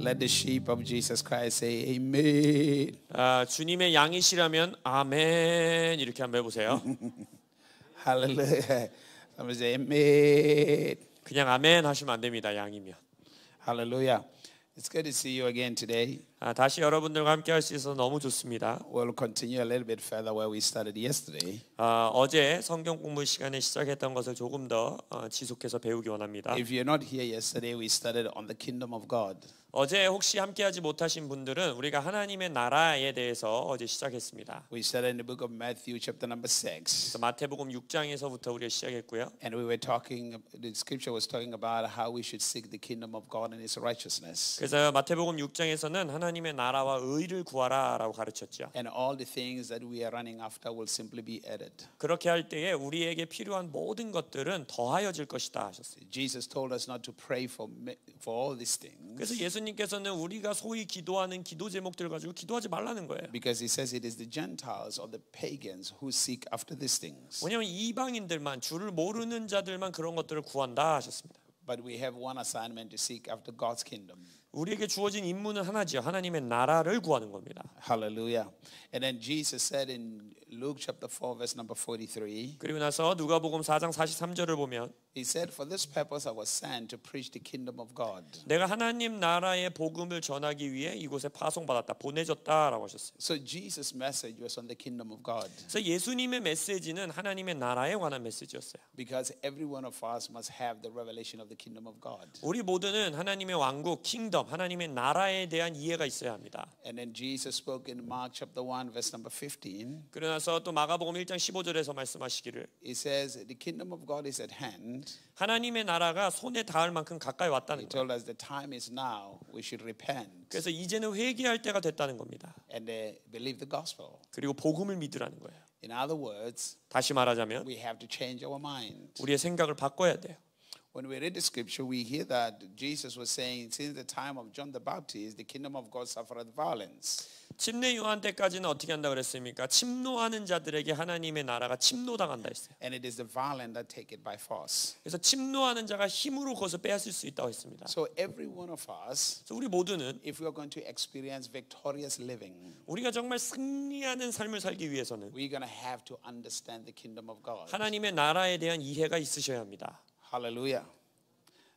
Let the sheep of Jesus Christ say amen. 주님의 양이시라면 아멘 이렇게 한번 해보세요. Hallelujah. Somebody say amen. 그냥 아멘 하시면 안 됩니다. 양이면. Hallelujah. It's good to see you again today. 다시 여러분들과 함께 할 수 있어서 너무 좋습니다. We'll continue a little bit further where we started yesterday. 어제 성경 공부 시간에 시작했던 것을 조금 더 지속해서 배우기 원합니다. If you're not here yesterday, we started on the kingdom of God. 어제 혹시 함께하지 못하신 분들은 우리가 하나님의 나라에 대해서 어제 시작했습니다. We started in the book of Matthew chapter number 6. 그래서 마태복음 6장에서부터 우리가 시작했고요. And we were talking, the scripture was talking about how we should seek the kingdom of God and His righteousness. 그래서 마태복음 6장에서는 하나님의 나라와 의를 구하라라고 가르쳤죠. And all the things that we are running after will simply be added. 그렇게 할 때에 우리에게 필요한 모든 것들은 더하여질 것이다 하셨어요. Jesus told us not to pray for all these things. 그래서 예수님께서는 우리가 소위 기도하는 기도 제목들 가지고 기도하지 말라는 거예요. Because He says it is the Gentiles or the pagans who seek after these things. 왜냐하면 이방인들만 주를 모르는 자들만 그런 것들을 구한다 하셨습니다. But we have one assignment to seek after God's kingdom. 우리에게 주어진 임무는 하나지요. 하나님의 나라를 구하는 겁니다. Hallelujah. And then Jesus said in Luke chapter 4 verse number 43. 그리고 나서 누가복음 4장 43절을 보면 He said, "For this purpose I was sent to preach the kingdom of God." 내가 하나님 나라의 복음을 전하기 위해 이곳에 파송받았다, 보내졌다라고 하셨어요. So Jesus' message was on the kingdom of God. 그래서 예수님의 메시지는 하나님의 나라에 관한 메시지였어요. Because every one of us must have the revelation of the kingdom of God. 우리 모두는 하나님의 왕국, 킹덤, 하나님의 나라에 대한 이해가 있어야 합니다. And then Jesus spoke in Mark chapter 1 verse number 15. 그러나서 또 마가복음 1장 15절에서 말씀하시기를 He says, "The kingdom of God is at hand." 하나님의 나라가 손에 닿을 만큼 가까이 He 왔다는 거예요. told us the time is now. We should repent 그래서 이제는 회개할 때가 됐다는 겁니다. and believe the gospel. 그리고 복음을 믿으라는 거예요. In other words, 다시 말하자면 we have to change our mind. 우리의 생각을 바꿔야 돼요. When we read the scripture, we hear that Jesus was saying, since the time of John the Baptist, the kingdom of God suffered violence. 침례 요한 때까지는 어떻게 한다 그랬습니까? 침노하는 자들에게 하나님의 나라가 침노당한다 했어요. And it is the violent that take it by force. 그래서 침노하는 자가 힘으로 그것을 빼앗을 수 있다고 했습니다. So every one of us, 그래서 우리 모두는 if we are going to experience victorious living, 우리가 정말 승리하는 삶을 살기 위해서는 we're going to have to understand the kingdom of God. 하나님의 나라에 대한 이해가 있으셔야 합니다. Hallelujah.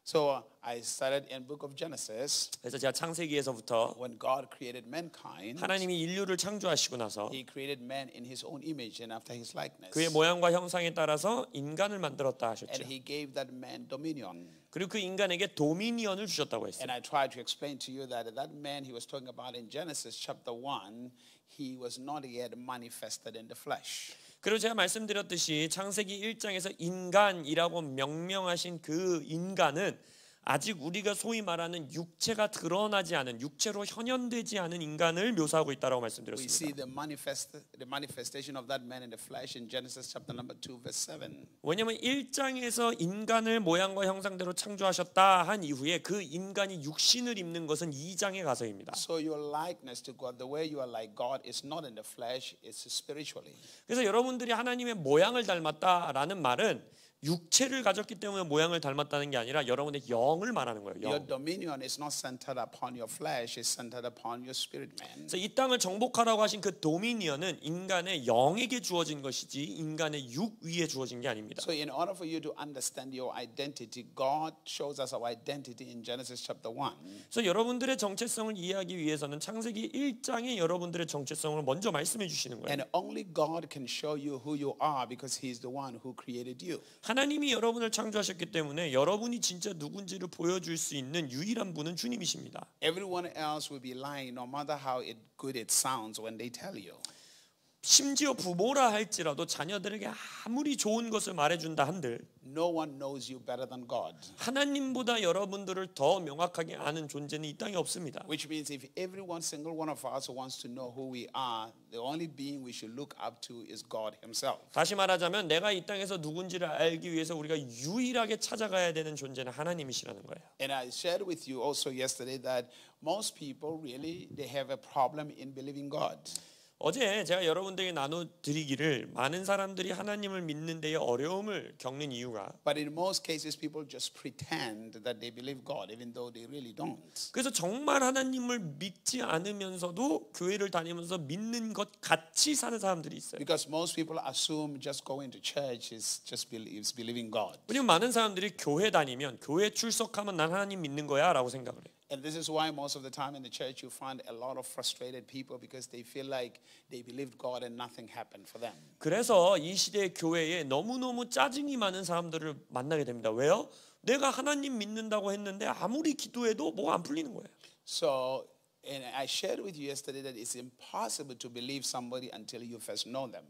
So I started in book of Genesis. 그래서 제가 창세기에서부터 When God created mankind, 하나님이 인류를 창조하시고 나서 He created man in His own image and after His likeness. 그의 모양과 형상에 따라서 인간을 만들었다 하셨죠. And He gave that man dominion. 그리고 그 인간에게 도미니언을 주셨다고 했어요. And I tried to explain to you that man He was talking about in Genesis chapter 1, he was not yet manifested in the flesh. 그리고 제가 말씀드렸듯이 창세기 1장에서 인간이라고 명명하신 그 인간은 아직 우리가 소위 말하는 육체가 드러나지 않은, 육체로 현현되지 않은 인간을 묘사하고 있다고 We see 말씀드렸습니다. the manifestation of that man in the flesh in Genesis chapter number 2 verse 7. 왜냐하면 1장에서 인간을 모양과 형상대로 창조하셨다 한 이후에 그 인간이 육신을 입는 것은 2장에 가서입니다. So your likeness to God, the way you are like God, is not in the flesh, it's spiritually. 그래서 여러분들이 하나님의 모양을 닮았다라는 말은 육체를 가졌기 때문에 모양을 닮았다는 게 아니라 여러분의 영을 말하는 거예요. Your 영. dominion is not centered upon your flesh, it's centered upon your spirit man. 그래서 이 땅을 정복하라고 하신 그 도미니언은 인간의 영에게 주어진 것이지 인간의 육 위에 주어진 게 아닙니다. So in order for you to understand your identity, God shows us our identity in Genesis chapter 1. 그래서 여러분들의 정체성을 이해하기 위해서는 창세기 1장에 여러분들의 정체성을 먼저 말씀해 주시는 거예요. And only God can show you who you are because He's the one who created you. 하나님이 여러분을 창조하셨기 때문에 여러분이 진짜 누군지를 보여줄 수 있는 유일한 분은 주님이십니다. Everyone else will be lying no matter how good it sounds when they tell you. 심지어 부모라 할지라도 자녀들에게 아무리 좋은 것을 말해준다 한들 No one knows you better than God. 하나님보다 여러분들을 더 명확하게 아는 존재는 이 땅에 없습니다. Which means if every one single one of us wants to know who we are, the only being we should look up to is God Himself. 다시 말하자면 내가 이 땅에서 누군지를 알기 위해서 우리가 유일하게 찾아가야 되는 존재는 하나님이시라는 거예요. And I shared with you also yesterday that most people really they have a problem in believing God. 어제 제가 여러분들에게 나눠드리기를 많은 사람들이 하나님을 믿는 데에 어려움을 겪는 이유가 But in most cases, people just pretend that they believe God, even though they really don't. 그래서 정말 하나님을 믿지 않으면서도 교회를 다니면서 믿는 것 같이 사는 사람들이 있어요. Because most people assume just going to church is believing God. 왜냐면 많은 사람들이 교회 다니면 교회 출석하면 난 하나님 믿는 거야 라고 생각을 해요. And this is why most of the time in the church you find a lot of frustrated people because they feel like they believed God and nothing happened for them. 그래서 이 시대의 교회에 너무너무 짜증이 많은 사람들을 만나게 됩니다. 왜요? 내가 하나님 믿는다고 했는데 아무리 기도해도 뭐가 안 풀리는 거예요. So, and I shared with you yesterday that it's impossible to believe somebody until you first know them.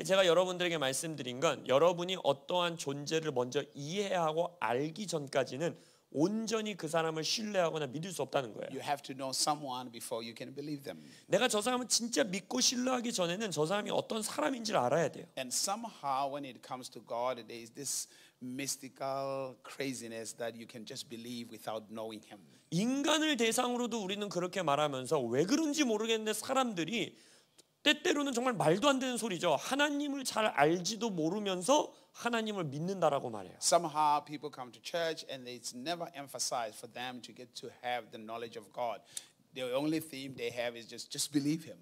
제가 여러분들에게 말씀드린 건 여러분이 어떠한 존재를 먼저 이해하고 알기 전까지는 온전히 그 사람을 신뢰하거나 믿을 수 없다는 거예요. You have to know someone before you can believe them. 내가 저 사람을 진짜 믿고 신뢰하기 전에는 저 사람이 어떤 사람인지를 알아야 돼요. And somehow when it comes to God, there is this mystical craziness that you can just believe without knowing Him. 인간을 대상으로도 우리는 그렇게 말하면서 왜 그런지 모르겠는데 사람들이 때때로는 정말 말도 안 되는 소리죠. 하나님을 잘 알지도 모르면서 하나님을 믿는다라고 말해요. Somehow people come to church and it's never emphasized for them to get to have the knowledge of God. The only theme they have is just believe Him.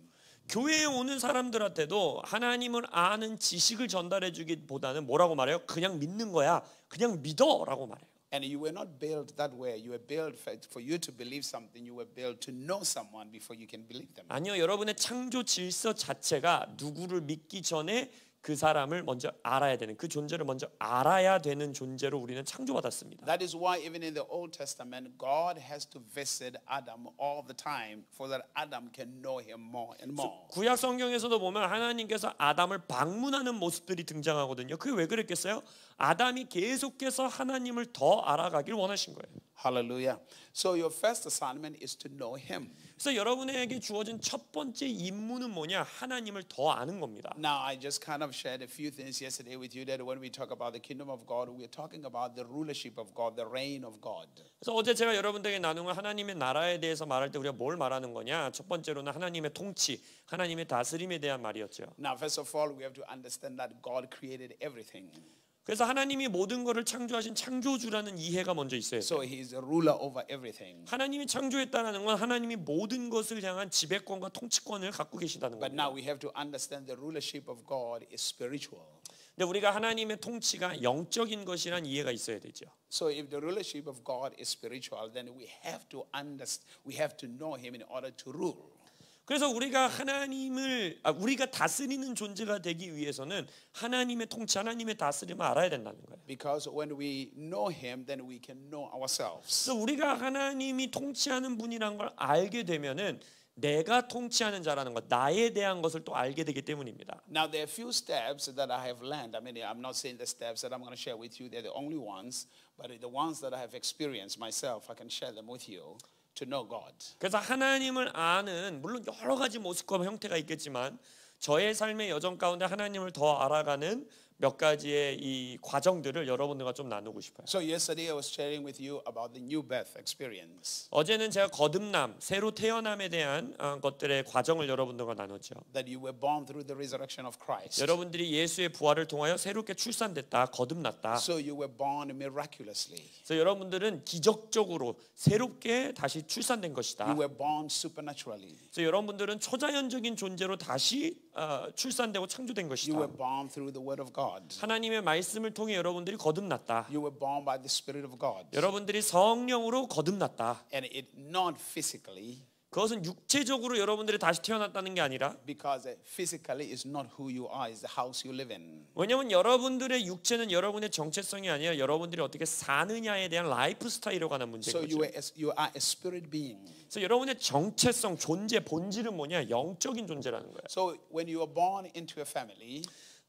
교회에 오는 사람들한테도 하나님을 아는 지식을 전달해 주기보다는 뭐라고 말해요? 그냥 믿는 거야. 그냥 믿어라고 말해요. And you were not built that way. You were built for you to believe something. You were built to know someone before you can believe them. 아니요, 여러분의 창조 질서 자체가 누구를 믿기 전에 그 사람을 먼저 알아야 되는 그 존재를 먼저 알아야 되는 존재로 우리는 창조받았습니다. That is why even in the Old Testament, God has to visit Adam all the time so that Adam can know Him more and more. 구약 성경에서도 보면 하나님께서 아담을 방문하는 모습들이 등장하거든요. 그게 왜 그랬겠어요? 아담이 계속해서 하나님을 더 알아가길 원하신 거예요. Hallelujah. So your first assignment is to know Him. 그래서 여러분에게 주어진 첫 번째 임무는 뭐냐? 하나님을 더 아는 겁니다. Now, I just kind of shared a few things yesterday with you that when we talk about the kingdom of God, we're talking about the rulership of God, the reign of God. 그래서 어제 제가 여러분들에게 나눈 하나님의 나라에 대해서 말할 때 우리가 뭘 말하는 거냐? 첫 번째로는 하나님의 통치, 하나님의 다스림에 대한 말이었죠. Now, first of all, we have to understand that God created everything. 그래서 하나님이 모든 것을 창조하신 창조주라는 이해가 먼저 있어야 돼요. So He's a ruler over everything. 하나님이 창조했다는 건 하나님이 모든 것을 향한 지배권과 통치권을 갖고 계시다는 But 겁니다. now we have to understand the rulership of God is spiritual. 근데 우리가 하나님의 통치가 영적인 것이란 이해가 있어야 되죠. So if the rulership of God is spiritual, then we have to know Him in order to rule. 그래서 우리가 우리가 다스리는 존재가 되기 위해서는 하나님의 통치, 하나님의 다스림을 알아야 된다는 거예요. Because when we know Him, then we can know ourselves. 그래서 우리가 하나님이 통치하는 분이란 걸 알게 되면은 내가 통치하는 자라는 것, 나에 대한 것을 또 알게 되기 때문입니다. Now there are a few steps that I have learned. I mean, I'm not saying the steps that I'm going to share with you, they're the only ones, but the ones that I have experienced myself, I can share them with you. To know God. 그래서 하나님을 아는 물론 여러 가지 모습과 형태가 있겠지만 저의 삶의 여정 가운데 하나님을 더 알아가는 몇 가지의 이 과정들을 여러분들과 좀 나누고 싶어요. So yesterday I was sharing with you about the new birth experience. 어제는 제가 거듭남, 새로 태어남에 대한 것들의 과정을 여러분들과 나눴죠. That you were born through the resurrection of Christ. 여러분들이 예수의 부활을 통하여 새롭게 출산됐다, 거듭났다. So you were born miraculously. 그래서 여러분들은 기적적으로 새롭게 다시 출산된 것이다. You were born supernaturally. 그래서 여러분들은 초자연적인 존재로 다시 출산되고 창조된 것이다. You were born through the word of God. 하나님의 말씀을 통해 여러분들이 거듭났다. You were born by the Spirit of God. 여러분들이 성령으로 거듭났다. And it not physically. 그것은 육체적으로 여러분들이 다시 태어났다는 게 아니라 Because physically is not who you are, it's the house you live in. 왜냐하면 여러분들의 육체는 여러분의 정체성이 아니라 여러분들이 어떻게 사느냐에 대한 라이프 스타일에 관한 문제인 So 거죠. you are a spirit being. 그래서 여러분의 정체성, 존재, 본질은 뭐냐? 영적인 존재라는 거예요. So when you are born into a family,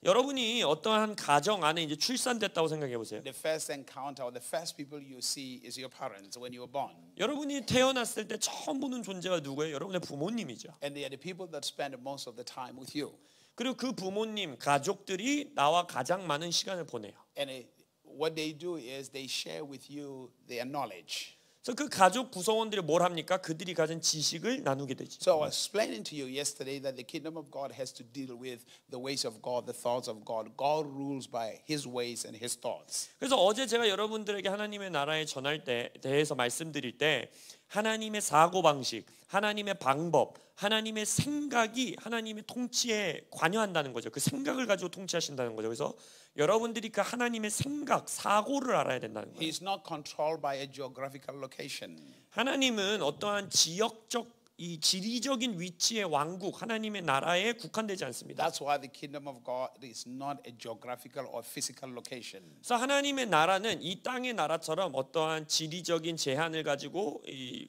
여러분이 어떠한 가정 안에 이제 출산됐다고 생각해 보세요. the first encounter or the first people you see is your parents when you were born. 여러분이 태어났을 때 처음 보는 존재가 누구예요? 여러분의 부모님이죠. And they are the people that spend most of the time with you. 그리고 그 부모님, 가족들이 나와 가장 많은 시간을 보내요. And what they do is they share with you their knowledge. 그래서 그 가족 구성원들이 뭘 합니까? 그들이 가진 지식을 나누게 되지. So I was explaining to you yesterday that the kingdom of God has to deal with the ways of God, the thoughts of God. God rules by His ways and His thoughts. 그래서 어제 제가 여러분들에게 하나님의 나라에 전할 때 대해서 말씀드릴 때 하나님의 사고 방식, 하나님의 방법, 하나님의 생각이 하나님의 통치에 관여한다는 거죠. 그 생각을 가지고 통치하신다는 거죠. 그래서 여러분들이 그 하나님의 생각, 사고를 알아야 된다는 거예요. He's not controlled by a geographical location. 하나님은 어떠한 지역적 이 지리적인 위치의 왕국, 하나님의 나라에 국한되지 않습니다. That's why the kingdom of God is not a geographical or physical location. 그래서 하나님의 나라는 이 땅의 나라처럼 어떠한 지리적인 제한을 가지고 이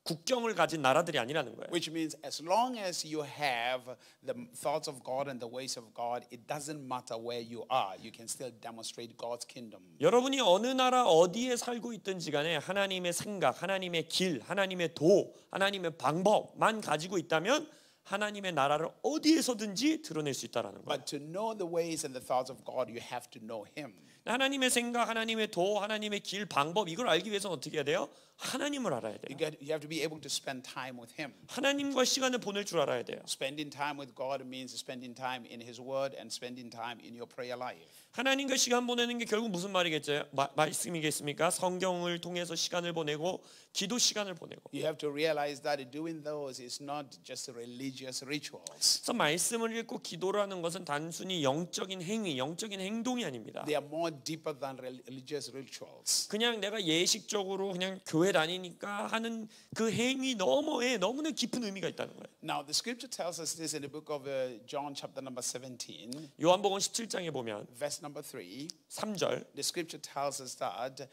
국경을 가진 나라들이 아니라는 거예요. Which means as long as you have the thoughts of God and the ways of God, it doesn't matter where you are. You can still demonstrate God's kingdom. 여러분이 어느 나라 어디에 살고 있든지 간에 하나님의 생각, 하나님의 길, 하나님의 도, 하나님의 방법만 가지고 있다면 하나님의 나라를 어디에서든지 드러낼 수 있다라는 거예요. But to know the ways and the thoughts of God, you have to know Him. 하나님의 생각, 하나님의 도, 하나님의 길, 방법 이걸 알기 위해서는 어떻게 해야 돼요? 하나님을 알아야 돼요. You have to be able to spend time with Him. 하나님과 시간을 보낼 줄 알아야 돼요. Spending time with God means spending time in His Word and spending time in your prayer life. 하나님과 시간 보내는 게 결국 무슨 말이겠죠? 말씀이겠습니까? 성경을 통해서 시간을 보내고 기도 시간을 보내고. You have to realize that doing those is not just religious rituals. 그래서 말씀을 읽고 기도를 하는 것은 단순히 영적인 행위, 영적인 행동이 아닙니다. They are more deeper than religious rituals. 그냥 내가 예식적으로 그냥 교회 다니니까 하는 그 행위 너머에 너무나 깊은 의미가 있다는 거예요. Now the scripture tells us this in the book of John chapter number 17, 요한복음 17장에 보면 verse number 3. 3절 The scripture tells us that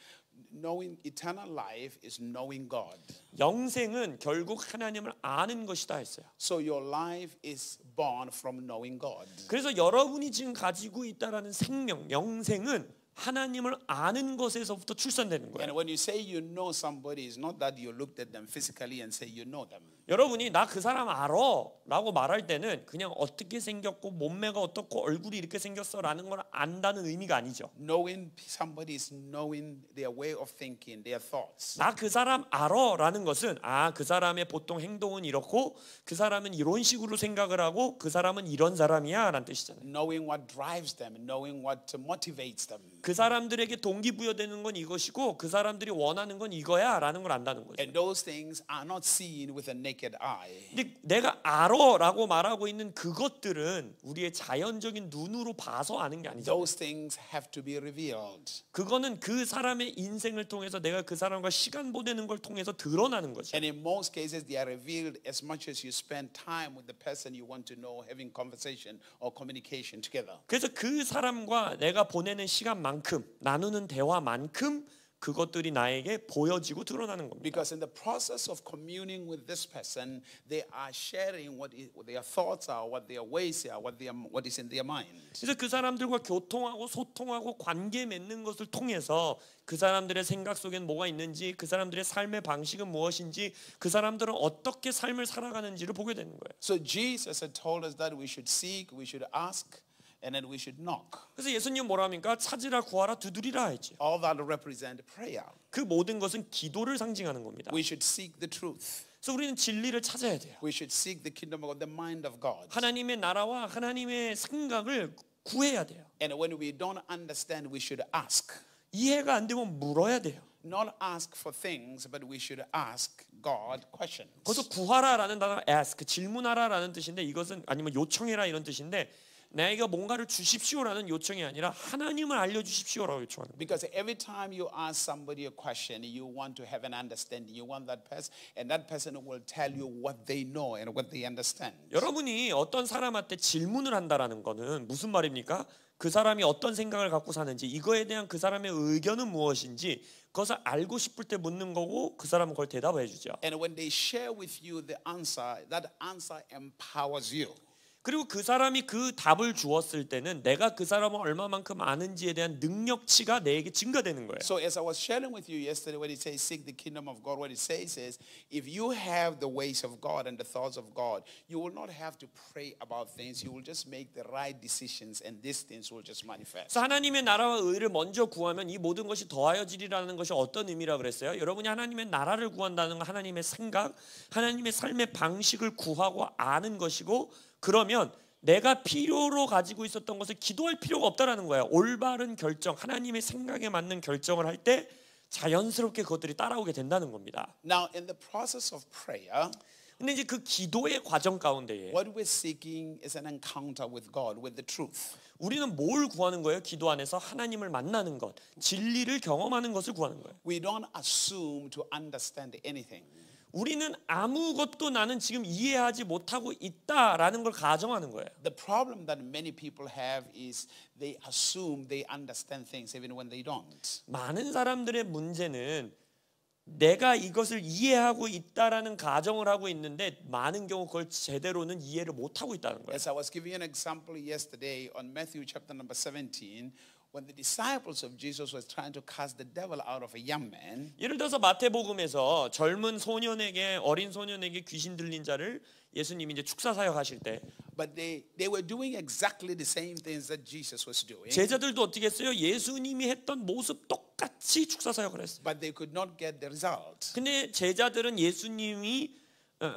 knowing eternal life is knowing God. 영생은 결국 하나님을 아는 것이다 했어요. So your life is born from knowing God. 그래서 여러분이 지금 가지고 있다라는 생명, 영생은 하나님을 아는 것에서부터 출산되는 거예요. And when you say you know somebody, it's not that you looked at them physically and say you know them. 여러분이 나 그 사람 알아 라고 말할 때는 그냥 어떻게 생겼고 몸매가 어떻고 얼굴이 이렇게 생겼어라는 걸 안다는 의미가 아니죠. Knowing somebody is knowing their way of thinking, their thoughts. 나 그 사람 알아 라는 것은 그 사람의 보통 행동은 이렇고 그 사람은 이런 식으로 생각을 하고 그 사람은 이런 사람이야 라는 뜻이잖아요. Knowing what drives them, knowing what motivates them. 그 사람들에게 동기부여되는 건 이것이고 그 사람들이 원하는 건 이거야 라는 걸 안다는 거죠. And those things are not seen with a naked eye. 근데 내가 알아 라고 말하고 있는 그것들은 우리의 자연적인 눈으로 봐서 아는 게 아니죠. Those things have to be revealed. 그거는 그 사람의 인생을 통해서 내가 그 사람과 시간 보내는 걸 통해서 드러나는 거죠. And in most cases, they are revealed as much as you spend time with the person you want to know, having conversation or communication together. 그래서 그 사람과 내가 보내는 시간만큼 나누는 대화만큼 그것들이 나에게 보여지고 드러나는 겁니다. Because in the process of communing with this person, they are sharing what their thoughts are, what their ways are, what is in their mind. 그래서 그 사람들과 교통하고 소통하고 관계 맺는 것을 통해서 그 사람들의 생각 속엔 뭐가 있는지, 그 사람들의 삶의 방식은 무엇인지, 그 사람들은 어떻게 삶을 살아가는지를 보게 되는 거예요. So Jesus had told us that we should seek, we should ask, and then we should knock. 그래서 예수님 뭐라 합니까? 찾으라, 구하라, 두드리라 했죠. All that represent prayer. 그 모든 것은 기도를 상징하는 겁니다. We should seek the truth. 그래서 우리는 진리를 찾아야 돼요. We should seek the kingdom of God, the mind of God. 하나님의 나라와 하나님의 생각을 구해야 돼요. And when we don't understand, we should ask. 이해가 안 되면 물어야 돼요. Not ask for things, but we should ask God questions. 거기서 구하라라는 단어가 ask, 질문하라라는 뜻인데 이것은 아니면 요청해라 이런 뜻인데 내가 뭔가를 주십시오라는 요청이 아니라 하나님을 알려주십시오라고 요청하는 거예요. Because every time you ask somebody a question, you want to have an understanding. You want that person, and that person will tell you what they know and what they understand. 여러분이 어떤 사람한테 질문을 한다라는 거는 무슨 말입니까? 그 사람이 어떤 생각을 갖고 사는지 이거에 대한 그 사람의 의견은 무엇인지 그것을 알고 싶을 때 묻는 거고 그 사람은 그걸 대답해 주죠. And when they share with you the answer, that answer empowers you. 그리고 그 사람이 그 답을 주었을 때는 내가 그 사람을 얼마만큼 아는지에 대한 능력치가 내게 증가되는 거예요. So as I was sharing with you yesterday when it says seek the kingdom of God, what it says is if you have the ways of God and the thoughts of God, you will not have to pray about things. You will just make the right decisions and these things will just manifest. 그래서 하나님의 나라와 의를 먼저 구하면 이 모든 것이 더하여지리라는 것이 어떤 의미라 그랬어요? 여러분이 하나님의 나라를 구한다는 건 하나님의 생각, 하나님의 삶의 방식을 구하고 아는 것이고 그러면 내가 필요로 가지고 있었던 것을 기도할 필요가 없다라는 거야. 올바른 결정, 하나님의 생각에 맞는 결정을 할 때 자연스럽게 그것들이 따라오게 된다는 겁니다. Now in the process of prayer, 근데 이제 그 기도의 과정 가운데에 what we're seeking is an encounter with God, with the truth. 우리는 뭘 구하는 거예요? 기도 안에서 하나님을 만나는 것, 진리를 경험하는 것을 구하는 거예요. We don't assume to understand anything. 우리는 아무것도 나는 지금 이해하지 못하고 있다라는 걸 가정하는 거예요. The problem that many people have is they assume they understand things even when they don't. 많은 사람들의 문제는 내가 이것을 이해하고 있다라는 가정을 하고 있는데 많은 경우 그걸 제대로는 이해를 못하고 있다는 거예요. As I was giving an example yesterday on Matthew chapter number 17, when the disciples of Jesus was trying to cast the devil out of a young man, 예를 들어서 마태복음에서 젊은 소년에게 어린 소년에게 귀신 들린 자를 예수님이 이제 축사 사역하실 때 but they were doing exactly the same things that Jesus was doing, 제자들도 어떻게 했어요? 예수님이 했던 모습 똑같이 축사 사역을 했어요. but they could not get the result. 근데 제자들은 예수님이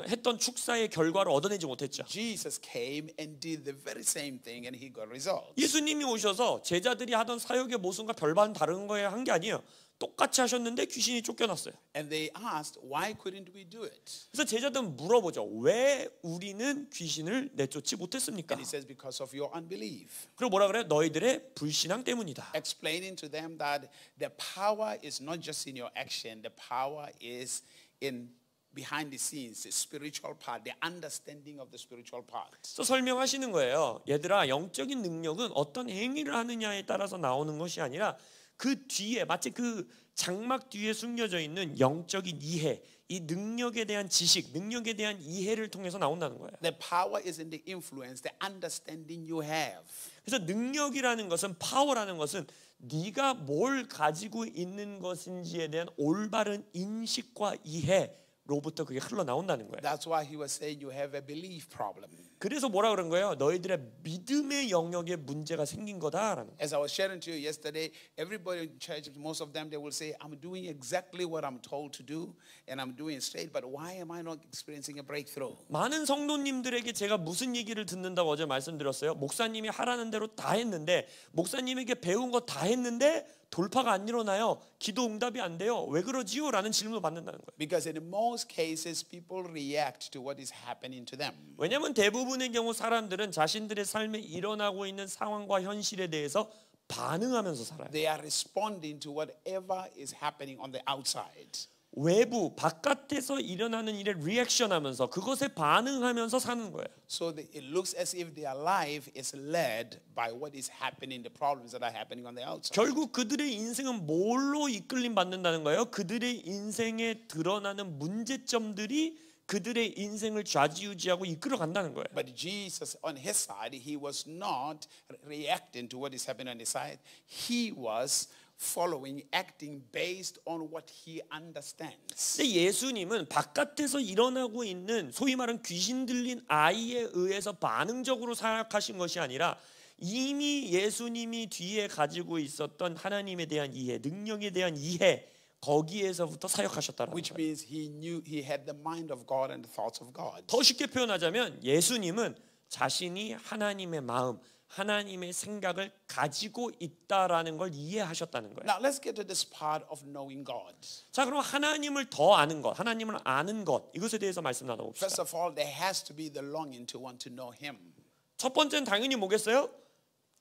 했던 축사의 결과를 얻어내지 못했죠. Jesus came and did the very same thing and he got results. 예수님이 오셔서 제자들이 하던 사역의 모습과 별반 다른 거에 한 게 아니에요. 똑같이 하셨는데 귀신이 쫓겨났어요. And they asked, why couldn't we do it? 그래서 제자들은 물어보죠. 왜 우리는 귀신을 내쫓지 못했습니까? And he says, because of your unbelief. 그리고 뭐라 그래요? 너희들의 불신앙 때문이다. Explaining to them that the power is not just in your action, the power is in behind the scenes, the spiritual part, the understanding of the spiritual part. 그래서 설명하시는 거예요. 얘들아, 영적인 능력은 어떤 행위를 하느냐에 따라서 나오는 것이 아니라 그 뒤에 마치 그 장막 뒤에 숨겨져 있는 영적인 이해, 이 능력에 대한 지식, 능력에 대한 이해를 통해서 나온다는 거예요. The power is in the influence, the understanding you have. 그래서 능력이라는 것은, 파워라는 것은 네가 뭘 가지고 있는 것인지에 대한 올바른 인식과 이해로부터 그게 흘러나온다는 거예요. That's why he was saying you have a belief problem. 그래서 뭐라 그런 거예요? 너희들의 믿음의 영역에 문제가 생긴 거다라는 거예요. As I was sharing to you yesterday, everybody in church, most of them, they will say, I'm doing exactly what I'm told to do and I'm doing it straight, but why am I not experiencing a breakthrough? 많은 성도님들에게 제가 무슨 얘기를 듣는다고 어제 말씀드렸어요. 목사님이 하라는 대로 다 했는데 목사님에게 배운 거 다 했는데 돌파가 안 일어나요. 기도 응답이 안 돼요. 왜 그러지요? 라는 질문을 받는다는 거예요. Because in most cases, people react to what is happening to them. 왜냐하면 대부분의 경우 사람들은 자신들의 삶에 일어나고 있는 상황과 현실에 대해서 반응하면서 살아요. They are responding to whatever is happening on the outside. 외부, 바깥에서 일어나는 일에 리액션하면서 그것에 반응하면서 사는 거예요. So it looks as if their life is led by what is happening, the problems that are happening on the outside. 결국 그들의 인생은 뭘로 이끌림 받는다는 거예요? 그들의 인생에 드러나는 문제점들이 그들의 인생을 좌지우지하고 이끌어 간다는 거예요. But Jesus on his side, he was not reacting to what is happening on his side. He was following, acting based on what he understands. 근데 예수님은 바깥에서 일어나고 있는 소위 말하는 귀신 들린 아이에 의해서 반응적으로 사역하신 것이 아니라 이미 예수님이 뒤에 가지고 있었던 하나님에 대한 이해, 능력에 대한 이해 거기에서부터 사역하셨다라는 Which 거예요. means he knew he had the mind of God and the thoughts of God. 더 쉽게 표현하자면 예수님은 자신이 하나님의 마음, 하나님의 생각을 가지고 있다라는 걸 이해하셨다는 거예요. Now let's get to this part of knowing God. 자, 그럼 하나님을 더 아는 것, 하나님을 아는 것 이것에 대해서 말씀 나눠봅시다. First of all, there has to be the longing to want to know him. 첫 번째는 당연히 뭐겠어요?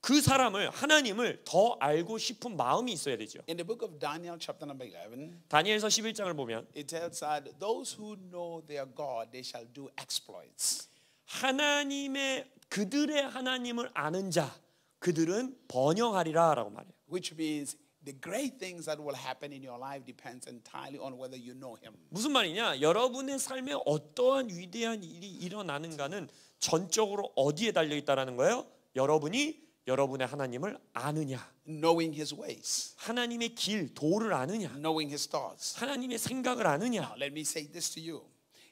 그 사람을 하나님을 더 알고 싶은 마음이 있어야 되죠. In the book of Daniel chapter number 11, 다니엘서 11장을 보면 it tells that those who know their God, they shall do exploits. 하나님의 그들의 하나님을 아는 자 그들은 번영하리라라고 말해요. Which means the great things that will happen in your life depends entirely on whether you know him. 무슨 말이냐? 여러분의 삶에 어떠한 위대한 일이 일어나는가는 전적으로 어디에 달려 있다라는 거예요? 여러분이 여러분의 하나님을 아느냐, knowing his ways, 하나님의 길, 도를 아느냐, knowing his thoughts. 하나님의 생각을 아느냐. Now, let me say this to you.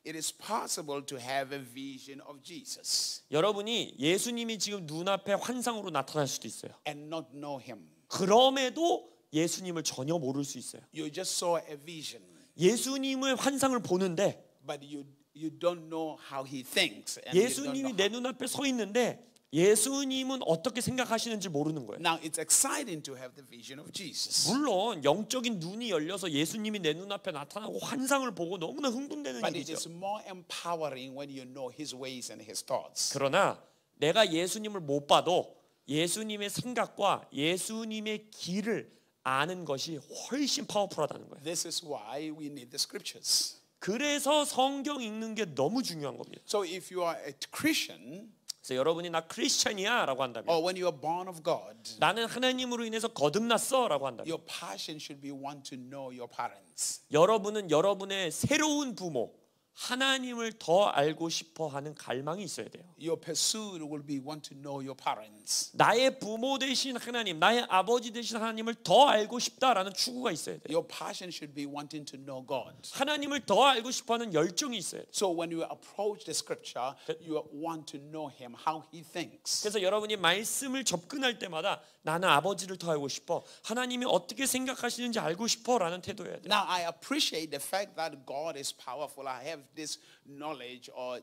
It is possible to have a vision of Jesus 여러분이 예수님이 지금 눈앞에 환상으로 나타날 수도 있어요. and not know him. 그럼에도 예수님을 전혀 모를 수 있어요. You just saw a vision, 예수님의 환상을 보는데 but you don't know how he thinks. And you don't 예수님이 know 내 눈앞에 서 있는데 예수님은 어떻게 생각하시는지 모르는 거예요. Now, it's exciting to have the vision of Jesus. 물론 영적인 눈이 열려서 예수님이 내 눈앞에 나타나고 환상을 보고 너무나 흥분되는 But it 일이죠. is more empowering when you know his ways and his thoughts. 그러나 내가 예수님을 못 봐도 예수님의 생각과 예수님의 길을 아는 것이 훨씬 파워풀하다는 거예요. This is why we need the scriptures. 그래서 성경 읽는 게 너무 중요한 겁니다. So if you are a Christian, 그래서 여러분이 나 크리스찬이야라고 한다면, or when you are born of God, 나는 하나님으로 인해서 거듭났어라고 한다면, your passion should be want to know your parents. 여러분은 여러분의 새로운 부모 하나님을 더 알고 싶어하는 갈망이 있어야 돼요. Your pursuit will be want to know your parents. 나의 부모 되신 하나님, 나의 아버지 되신 하나님을 더 알고 싶다라는 추구가 있어야 돼요. Your passion should be wanting to know God. 하나님을 더 알고 싶어하는 열정이 있어야 돼요. So when you approach the scripture, you want to know him, how he thinks. 그래서 여러분이 말씀을 접근할 때마다 나는 아버지를 더 알고 싶어, 하나님이 어떻게 생각하시는지 알고 싶어라는 태도여야 돼요. Now I appreciate the fact that God is powerful. I have this knowledge or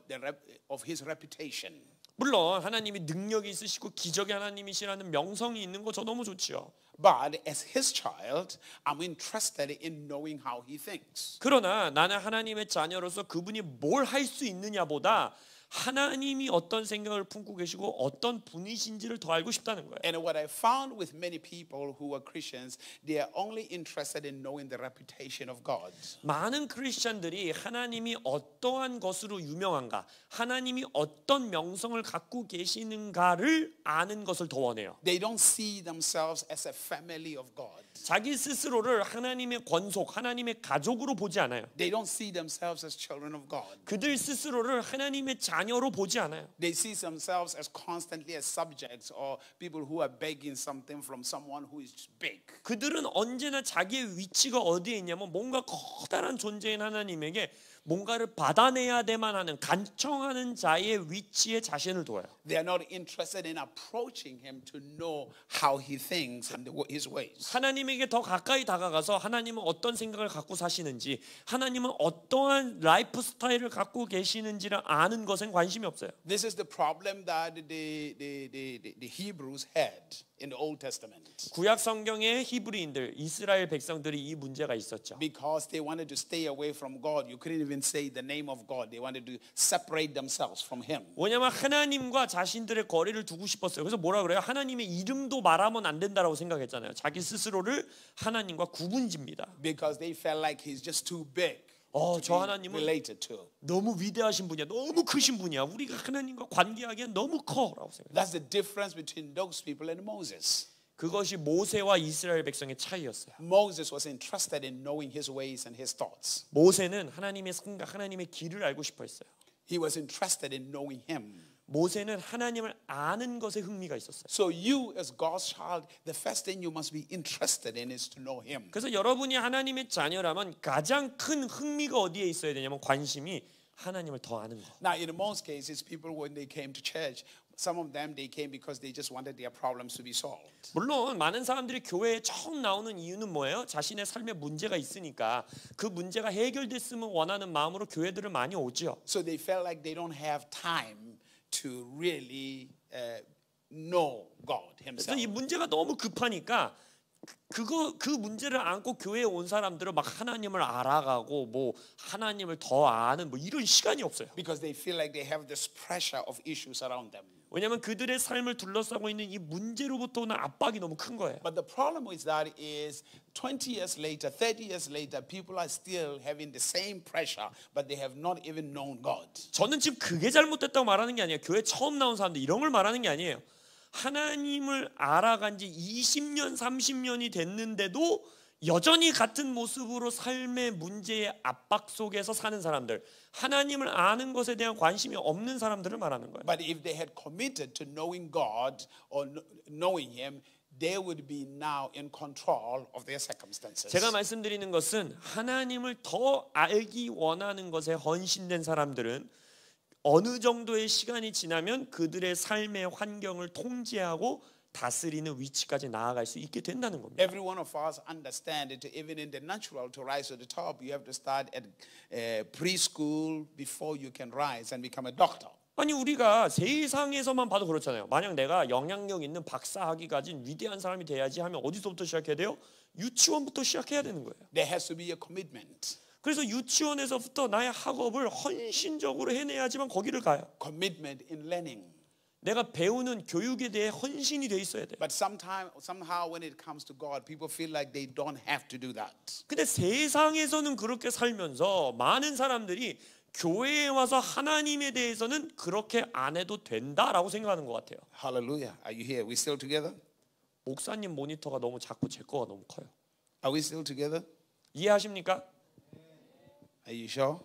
of his reputation. 물론 하나님이 능력이 있으시고 기적의 하나님이시라는 명성이 있는 거 저 너무 좋지요. But as his child, I'm interested in knowing how he thinks. 그러나 나는 하나님의 자녀로서 그분이 뭘 할 수 있느냐보다 하나님이 어떤 생각을 품고 계시고 어떤 분이신지를 더 알고 싶다는 거예요. And what I found with many people who are Christians, they are only interested in knowing the reputation of God. 많은 크리스천들이 하나님이 어떠한 것으로 유명한가, 하나님이 어떤 명성을 갖고 계시는가를 아는 것을 더 원해요. They don't see themselves as a family of God. 자기 스스로를 하나님의 권속, 하나님의 가족으로 보지 않아요. They don't see themselves as children of God. 그들 스스로를 하나님의 자녀로 보지 않아요. They see themselves as constantly as subjects or people who are begging something from someone who is big. 그들은 언제나 자기의 위치가 어디에 있냐면 뭔가 커다란 존재인 하나님에게 뭔가를 받아내야 되만 하는 간청하는 자의 위치에 자신을 둬요. They are not interested in approaching him to know how he thinks and his ways. 하나님에게 더 가까이 다가가서 하나님은 어떤 생각을 갖고 사시는지, 하나님은 어떠한 라이프 스타일을 갖고 계시는지를 아는 것엔 관심이 없어요. This is the problem that the Hebrews had in the Old Testament. 구약 성경의 히브리인들, 이스라엘 백성들이 이 문제가 있었죠. Because they wanted to stay away from God. You couldn't even say the name of God. They wanted to separate themselves from him. 왜냐하면 하나님과 자신들의 거리를 두고 싶었어요. 그래서 뭐라 그래요? 하나님의 이름도 말하면 안 된다라고 생각했잖아요. 자기 스스로를 하나님과 구분짓니다. Because they felt like he's just too big. 저 하나님은 related to. 너무 위대하신 분이야, 너무 크신 분이야. 우리가 하나님과 관계하기엔 너무 커라고 생각해요. That's the difference between those people and Moses. 그것이 모세와 이스라엘 백성의 차이였어요. Moses was interested in knowing his ways and his thoughts. 모세는 하나님의 생각, 하나님의 길을 알고 싶어했어요. He was interested in knowing him. 모세는 하나님을 아는 것에 흥미가 있었어요. So you as God's child, the first thing you must be interested in is to know him. 그래서 여러분이 하나님의 자녀라면 가장 큰 흥미가 어디에 있어야 되냐면 관심이 하나님을 더 아는 거. Now, in most cases, people when they came to church, some of them they came because they just wanted their problems to be solved. 물론 많은 사람들이 교회에 처음 나오는 이유는 뭐예요? 자신의 삶에 문제가 있으니까 그 문제가 해결됐으면 원하는 마음으로 교회들을 많이 오죠. So they felt like they don't have time to really know God 그래서 himself. 이 문제가 너무 급하니까 그 문제를 안고 교회에 온 사람들은 막 하나님을 알아가고 뭐 하나님을 더 아는 뭐 이런 시간이 없어요. Because they feel like they have this pressure of issues around them. 왜냐하면 그들의 삶을 둘러싸고 있는 이 문제로부터 오는 압박이 너무 큰 거예요. But the problem with that is 20 years later, 30 years later, people are still having the same pressure, but they have not even known God. 저는 지금 그게 잘못됐다고 말하는 게 아니에요. 교회 처음 나온 사람들 이런 걸 말하는 게 아니에요. 하나님을 알아간 지 20년, 30년이 됐는데도 여전히 같은 모습으로 삶의 문제의 압박 속에서 사는 사람들, 하나님을 아는 것에 대한 관심이 없는 사람들을 말하는 거예요. But if they had committed to knowing God or knowing Him, they would be now in control of their circumstances. 제가 말씀드리는 것은 하나님을 더 알기 원하는 것에 헌신된 사람들은 어느 정도의 시간이 지나면 그들의 삶의 환경을 통제하고 다스리는 위치까지 나아갈 수 있게 된다는 겁니다. Every one of us understand it. Even in the natural, to rise to the top, you have to start at preschool before you can rise and become a doctor. 아니 우리가 세상에서만 봐도 그렇잖아요. 만약 내가 영향력 있는 박사학위 가진 위대한 사람이 돼야지 하면 어디서부터 시작해야 돼요? 유치원부터 시작해야 되는 거예요. There has to be a commitment. 그래서 유치원에서부터 나의 학업을 헌신적으로 해내야지만 거기를 가요. Commitment in learning. 내가 배우는 교육에 대해 헌신이 돼 있어야 돼. But somehow when it comes to God, people feel like they don't have to do that. 근데 세상에서는 그렇게 살면서 많은 사람들이 교회에 와서 하나님에 대해서는 그렇게 안 해도 된다라고 생각하는 것 같아요. Hallelujah. Are you here? We still together? 목사님 모니터가 너무 작고 제 거가 너무 커요. Are we still together? 이해하십니까? Are you sure?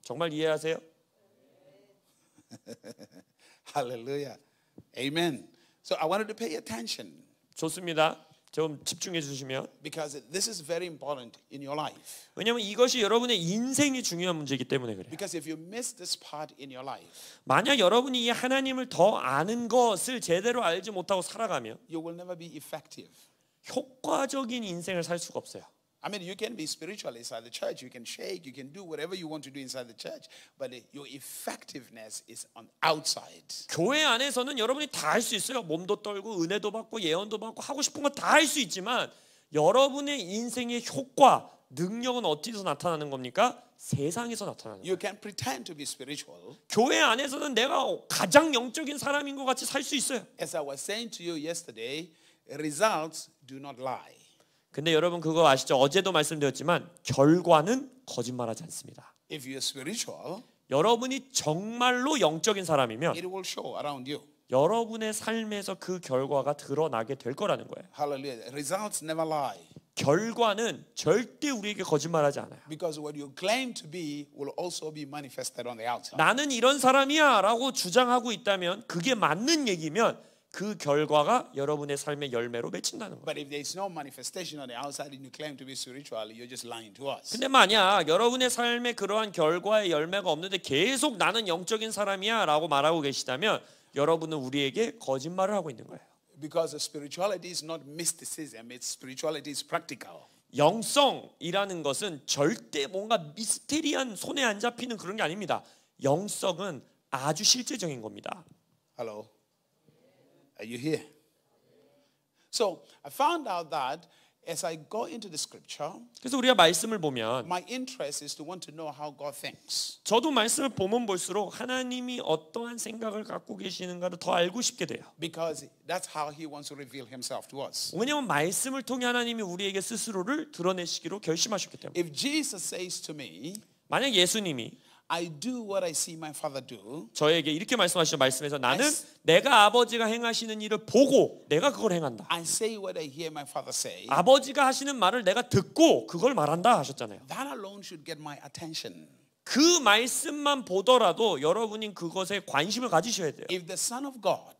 정말 이해하세요? Hallelujah. Amen. So I wanted to pay attention 좋습니다. 좀 집중해 주시면. because this is very important in your life. 왜냐하면 이것이 여러분의 인생이 중요한 문제이기 때문에 그래요. Because if you miss this part in your life, 만약 여러분이 이 하나님을 더 아는 것을 제대로 알지 못하고 살아가면 you will never be effective. 효과적인 인생을 살 수가 없어요. I mean, you can be spiritual inside the church. You can shake. You can do whatever you want to do inside the church. But your effectiveness is on outside. 교회 안에서는 여러분이 다 할 수 있어요. 몸도 떨고 은혜도 받고 예언도 받고 하고 싶은 거 다 할 수 있지만 여러분의 인생의 효과, 능력은 어디서 나타나는 겁니까? 세상에서 나타나는 거예요. You can pretend to be spiritual. 교회 안에서는 내가 가장 영적인 사람인 것 같이 살 수 있어요. As I was saying to you yesterday, results do not lie. 근데 여러분 그거 아시죠? 어제도 말씀드렸지만 결과는 거짓말하지 않습니다. If you're spiritual, 여러분이 정말로 영적인 사람이면 it will show around you. 여러분의 삶에서 그 결과가 드러나게 될 거라는 거예요. Hallelujah. Results never lie. 결과는 절대 우리에게 거짓말하지 않아요. Because what you claim to be will also be manifested on the outside. 나는 이런 사람이야 라고 주장하고 있다면 그게 맞는 얘기면 그 결과가 여러분의 삶의 열매로 맺힌다는 거예요. But if there is no manifestation on the outside and you claim to be spiritual, you're just lying to us. 근데 만약 여러분의 삶에 그러한 결과의 열매가 없는데 계속 나는 영적인 사람이야 라고 말하고 계시다면 여러분은 우리에게 거짓말을 하고 있는 거예요. Because spirituality is not mysticism, it's spirituality is practical. 영성이라는 것은 절대 뭔가 미스테리한 손에 안 잡히는 그런 게 아닙니다. 영성은 아주 실제적인 겁니다. Hello? Are you here? So I found out that as I go into the scripture, 그래서 우리가 말씀을 보면 my interest is to want to know how God thinks. 저도 말씀을 보면 볼수록 하나님이 어떠한 생각을 갖고 계시는가를 더 알고 싶게 돼요. Because that's how he wants to reveal himself to us. 왜냐하면 말씀을 통해 하나님이 우리에게 스스로를 드러내시기로 결심하셨기 때문에. If Jesus says to me, 만약 예수님이 I do what I see my father do, 저에게 이렇게 말씀하시죠. 말씀에서 나는 내가 아버지가 행하시는 일을 보고 내가 그걸 행한다. I say what I hear my father say, 아버지가 하시는 말을 내가 듣고 그걸 말한다 하셨잖아요. that alone should get my attention. 그 말씀만 보더라도 여러분이 그것에 관심을 가지셔야 돼요. If the Son of God,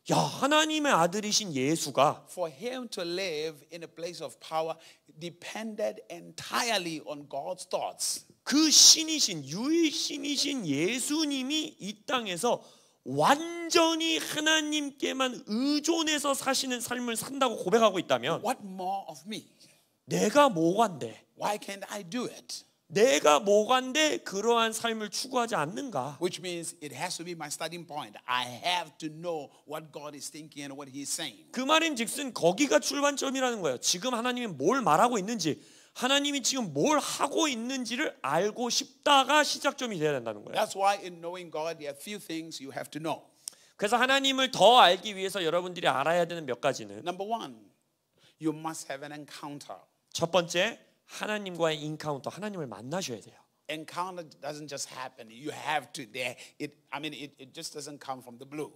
야, 하나님의 아들이신 예수가 for him to live in a place of power, depended entirely on God's thoughts. 그 신이신 유일신이신 예수님이 이 땅에서 완전히 하나님께만 의존해서 사시는 삶을 산다고 고백하고 있다면 What more of me? 내가 뭐간데? Why can't I do it? 내가 뭐간데 그러한 삶을 추구하지 않는가? Which means it has to be my starting point. I have to know what God is thinking and what He is saying. 그 말인즉슨 거기가 출발점이라는 거예요. 지금 하나님이 뭘 말하고 있는지, 하나님이 지금 뭘 하고 있는지를 알고 싶다가 시작점이 돼야 된다는 거예요. That's why in knowing God, there are few things you have to know. 그래서 하나님을 더 알기 위해서 여러분들이 알아야 되는 몇 가지는 Number one, you must have an encounter. 첫 번째, 하나님과의 인카운터, 하나님을 만나셔야 돼요. Encounter doesn't just happen. You have to. It just doesn't come from the blue.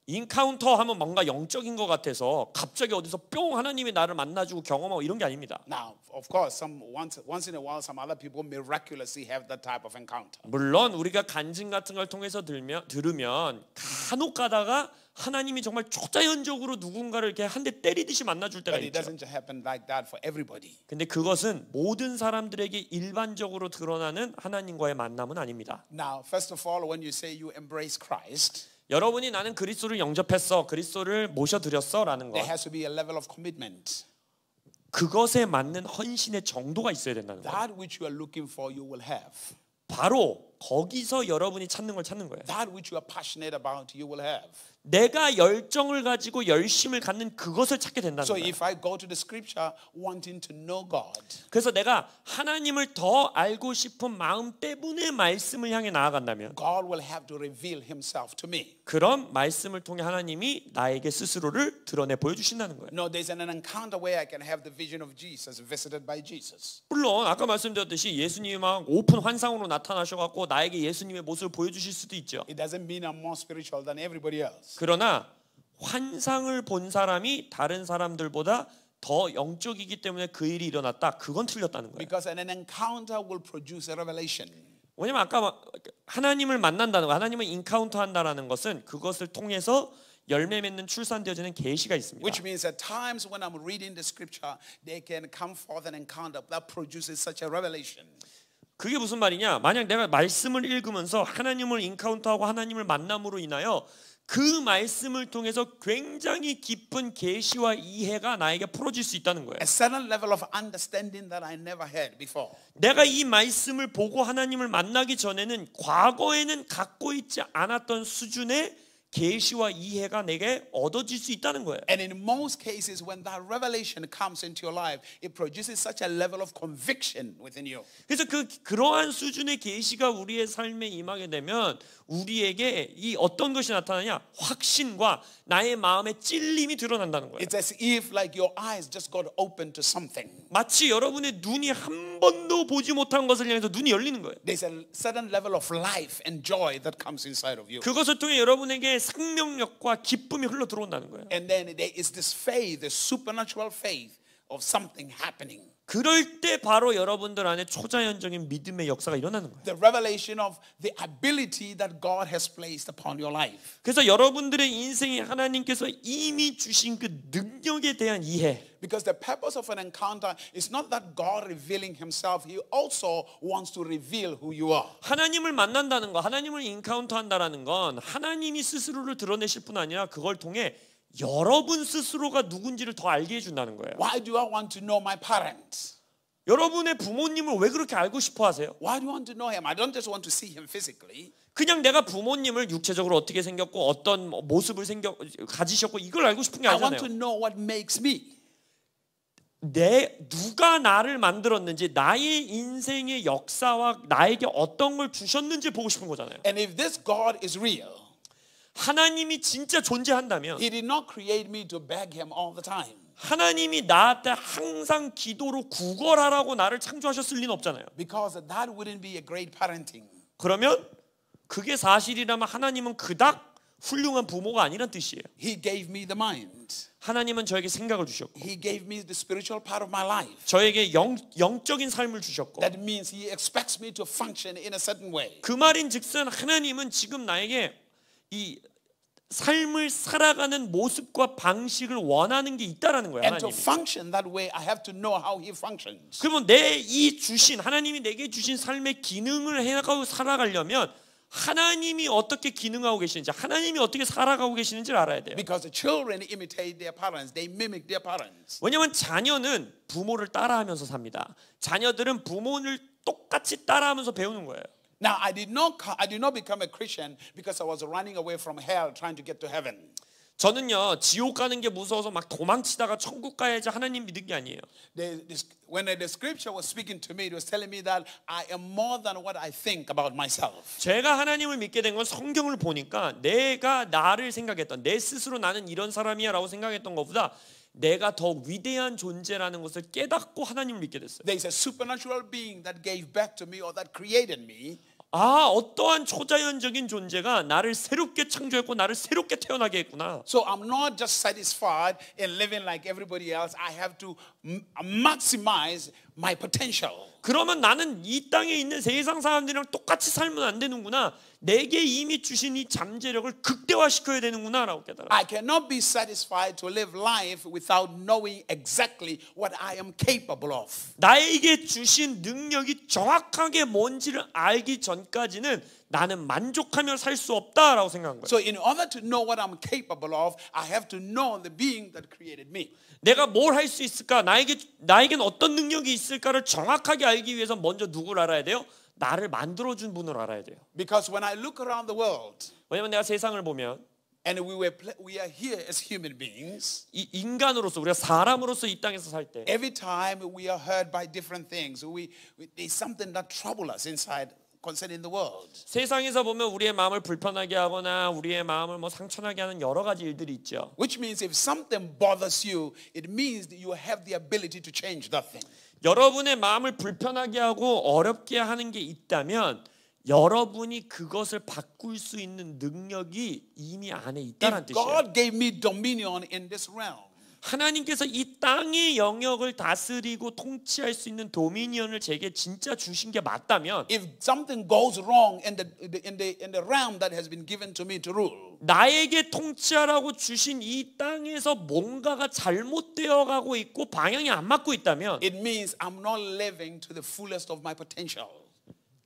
인카운터 하면 뭔가 영적인 것 같아서 갑자기 어디서 뿅 하나님이 나를 만나주고 경험하고 이런 게 아닙니다. Now, of course, once in a while, some other people miraculously have that type of encounter. 물론 우리가 간증 같은 걸 통해서 들으면 간혹 가다가 하나님이 정말 초자연적으로 누군가를 이렇게 한 대 때리듯이 만나줄 때가 But it 있죠. doesn't happen like that for everybody. 근데 그것은 모든 사람들에게 일반적으로 드러나는 하나님과의 만남은 아닙니다. Now, first of all, when you say you embrace Christ, 여러분이 나는 그리스도를 영접했어, 그리스도를 모셔드렸어라는 there 것, has to be a level of commitment. 그것에 맞는 헌신의 정도가 있어야 된다는 거예요. That which you are looking for, you will have. 바로 거기서 여러분이 찾는 걸 찾는 거예요. That which you are passionate about, you will have. 내가 열정을 가지고 열심을 갖는 그것을 찾게 된다는 So 거예요. if I go to the scripture wanting to know God, 그래서 내가 하나님을 더 알고 싶은 마음 때문에 말씀을 향해 나아간다면 God will have to reveal himself to me. 그런 말씀을 통해 하나님이 나에게 스스로를 드러내 보여주신다는 거예요. No, there's an encounter where I can have the vision of Jesus, visited by Jesus. 물론 아까 말씀드렸듯이 예수님이 막 오픈 환상으로 나타나셔갖고 나에게 예수님의 모습을 보여주실 수도 있죠. It doesn't mean I'm more spiritual than everybody else. 그러나 환상을 본 사람이 다른 사람들보다 더 영적이기 때문에 그 일이 일어났다. 그건 틀렸다는 거예요. Because an encounter will produce a revelation. 왜냐면 아까 하나님을 만난다는 거, 하나님을 인카운터 한다라는 것은 그것을 통해서 열매 맺는 출산되어지는 계시가 있습니다. Which means at times when I'm reading the scripture, they can come forth an encounter that produces such a revelation. 그게 무슨 말이냐? 만약 내가 말씀을 읽으면서 하나님을 인카운터하고 하나님을 만남으로 인하여 그 말씀을 통해서 굉장히 깊은 계시와 이해가 나에게 풀어질 수 있다는 거예요. A certain level of understanding that I never had before. 내가 이 말씀을 보고 하나님을 만나기 전에는 과거에는 갖고 있지 않았던 수준의 계시와 이해가 내게 얻어질 수 있다는 거예요. And in most cases, when that revelation comes into your life, it produces such a level of conviction within you. 그래서 그러한 수준의 계시가 우리의 삶에 임하게 되면 우리에게 이 어떤 것이 나타나냐? 확신과 나의 마음의 찔림이 드러난다는 거예요. It's as if like your eyes just got open to something. 마치 여러분의 눈이 한 번도 보지 못한 것을 향해서 눈이 열리는 거예요. There's a certain level of life and joy that comes inside of you. 그것을 통해 여러분에게 생명력과 기쁨이 흘러 들어온다는 거예요. And then there is this faith, the supernatural faith of something happening. 그럴 때 바로 여러분들 안에 초자연적인 믿음의 역사가 일어나는 거예요. The revelation of the ability that God has placed upon your life. 그래서 여러분들의 인생에 하나님께서 이미 주신 그 능력에 대한 이해. Because the purpose of an encounter is not that God revealing himself, he also wants to reveal who you are. 하나님을 만난다는 거, 하나님을 인카운터한다라는 건 하나님이 스스로를 드러내실 뿐 아니라 그걸 통해 여러분 스스로가 누군지를 더 알게 해준다는 거예요. Why do I want to know my parents? 여러분의 부모님을 왜 그렇게 알고 싶어 하세요? Why do you want to know him? I don't just want to see him physically. 그냥 내가 부모님을 육체적으로 어떻게 생겼고 어떤 모습을 가지셨고 이걸 알고 싶은 게 I want to 아니잖아요. know what makes me. 누가 나를 만들었는지 나의 인생의 역사와 나에게 어떤 걸 주셨는지 보고 싶은 거잖아요. And if this God is real, 하나님이 진짜 존재한다면 he did not create me to beg him all the time. 하나님이 나한테 항상 기도로 구걸하라고 나를 창조하셨을 리는 없잖아요. Because that wouldn't be a great parenting. 그러면 그게 사실이라면 하나님은 그닥 훌륭한 부모가 아니란 뜻이에요. He gave me the mind. 하나님은 저에게 생각을 주셨고 He gave me the spiritual part of my life. 저에게 영적인 삶을 주셨고 That means he expects me to function in a certain way. 그 말인즉슨 하나님은 지금 나에게 이 삶을 살아가는 모습과 방식을 원하는 게 있다라는 거예요. And to 하나님이. function that way, I have to know how he functions. 그러면 하나님이 내게 주신 삶의 기능을 해나가고 살아가려면 하나님이 어떻게 기능하고 계시는지, 하나님이 어떻게 살아가고 계시는지를 알아야 돼요. Because the children imitate their parents, they mimic their parents. 왜냐하면 자녀는 부모를 따라하면서 삽니다. 자녀들은 부모를 똑같이 따라하면서 배우는 거예요. Now, I did not become a Christian because I was running away from hell trying to get to heaven. 저는요 지옥 가는 게 무서워서 막 도망치다가 천국 가야지 하나님 믿은 게 아니에요. When the scripture was speaking to me, it was telling me that I am more than what I think about myself. 제가 하나님을 믿게 된 건 성경을 보니까 내가 나를 생각했던 내 스스로 나는 이런 사람이야라고 생각했던 것보다 내가 더 위대한 존재라는 것을 깨닫고 하나님을 믿게 됐어요. There is a supernatural being that gave back to me or that created me. 어떠한 초자연적인 존재가 나를 새롭게 창조했고 나를 새롭게 태어나게 했구나. So I'm not just satisfied in living like everybody else. I have to maximize my potential. 그러면 나는 이 땅에 있는 세상 사람들이랑 똑같이 살면 안 되는구나. 내게 이미 주신 이 잠재력을 극대화시켜야 되는구나라고 깨달아. I cannot be satisfied to live life without knowing exactly what I am capable of. 나에게 주신 능력이 정확하게 뭔지를 알기 전까지는 나는 만족하며 살 수 없다라고 생각한 거예요. So in order to know what I'm capable of, I have to know the being that created me. 내가 뭘 할 수 있을까? 나에겐 어떤 능력이 있을까를 정확하게 알기 위해서 먼저 누구를 알아야 돼요? 나를 만들어준 분을 알아야 돼요. Because when I look around the world, 왜냐면 내가 세상을 보면 and we are here as human beings, 이 인간으로서 우리가 사람으로서 이 땅에서 살 때 every time we are hurt by different things, there's something that troubles us inside concerning the world. 세상에서 보면 우리의 마음을 불편하게 하거나 우리의 마음을 상처나게 하는 여러 가지 일들이 있죠. Which means if something bothers you, it means that you have the ability to change that thing. 여러분의 마음을 불편하게 하고 어렵게 하는 게 있다면 여러분이 그것을 바꿀 수 있는 능력이 이미 안에 있다는 If 뜻이에요. God gave me dominion in this realm, 하나님께서 이 땅의 영역을 다스리고 통치할 수 있는 도미니언을 제게 진짜 주신 게 맞다면 if something goes wrong in the realm that has been given to me to rule, 나에게 통치하라고 주신 이 땅에서 뭔가가 잘못되어 가고 있고 방향이 안 맞고 있다면 it means I'm not living to the fullest of my potential.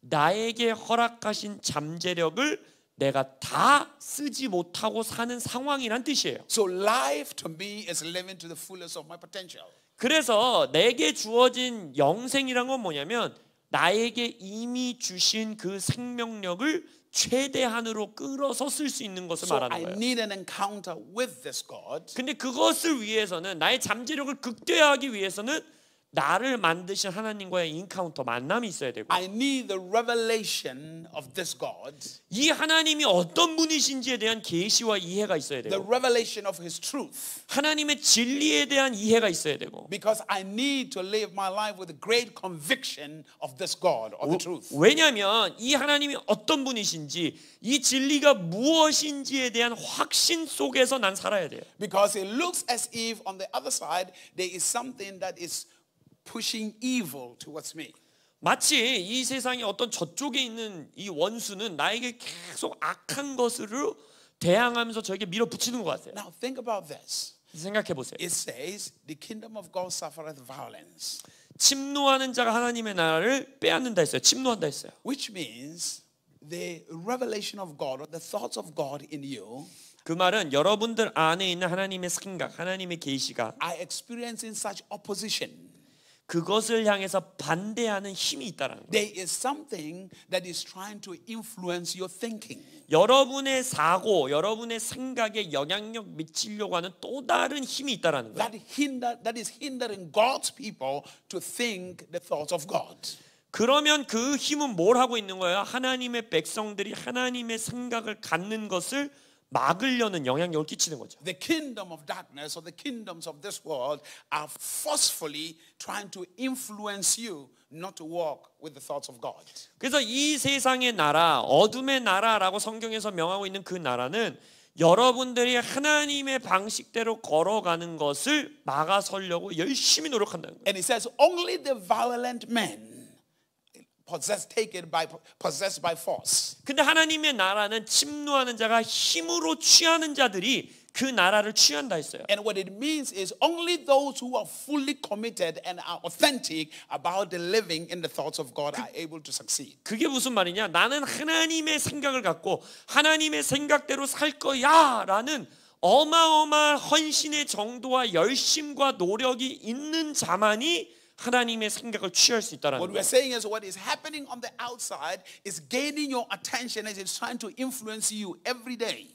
나에게 허락하신 잠재력을 내가 다 쓰지 못하고 사는 상황이란 뜻이에요. So life to me is living to the fullest of my potential. 그래서 내게 주어진 영생이란 건 뭐냐면 나에게 이미 주신 그 생명력을 최대한으로 끌어서 쓸 수 있는 것을 So I 말하는 거예요. need an encounter with this God. 근데 그것을 위해서는 나의 잠재력을 극대화하기 위해서는 나를 만드신 하나님과의 인카운터 만남이 있어야 되고 I need the revelation of this God, 이 하나님이 어떤 분이신지에 대한 계시와 이해가 있어야 the 되고 revelation of His truth. 하나님의 진리에 대한 이해가 있어야 되고 Because I need to live my life with a great conviction of this God, of the truth. 왜냐하면 이 하나님이 어떤 분이신지 이 진리가 무엇인지에 대한 확신 속에서 난 살아야 돼요. Because it looks as if on the other side there is something that is pushing evil towards me. 마치 이 세상에 어떤 저쪽에 있는 이 원수는 나에게 계속 악한 것으로 대항하면서 저에게 밀어붙이는 것 같아요. Now think about this. 생각해 보세요. It says the kingdom of God suffereth violence, 침노하는 자가 하나님의 나라를 빼앗는다 했어요. 침노한다 했어요. which means the revelation of God or the thoughts of God in you 그 말은 여러분들 안에 있는 하나님의 생각, 하나님의 계시가 are experiencing such opposition. 그것을 향해서 반대하는 힘이 있다는 거예요. There is something that is trying to influence your thinking. 여러분의 사고, 여러분의 생각에 영향력 미치려고 하는 또 다른 힘이 있다는 거예요. That is hindering God's people to think the thoughts of God. 그러면 그 힘은 뭘 하고 있는 거예요? 하나님의 백성들이 하나님의 생각을 갖는 것을 막으려는 영향력을 끼치는 거죠. The kingdom of darkness or the kingdoms of this world are forcefully trying to influence you not to walk with the thoughts of God. 그래서 이 세상의 나라, 어둠의 나라라고 성경에서 명하고 있는 그 나라는 여러분들이 하나님의 방식대로 걸어가는 것을 막아서려고 열심히 노력한다는 거예요. And it says only the violent men possessed by force. 근데 하나님의 나라는 침노하는 자가 힘으로 취하는 자들이 그 나라를 취한다 했어요. And what it means is only those who are fully committed and are authentic about the living in the thoughts of God are able to succeed. 그게 무슨 말이냐? 나는 하나님의 생각을 갖고 하나님의 생각대로 살 거야라는 어마어마한 헌신의 정도와 열심과 노력이 있는 자만이 하나님의 생각을 취할 수 있다라는 What 거예요. we're saying is what is happening on the outside is gaining your attention as it's trying to influence you every day.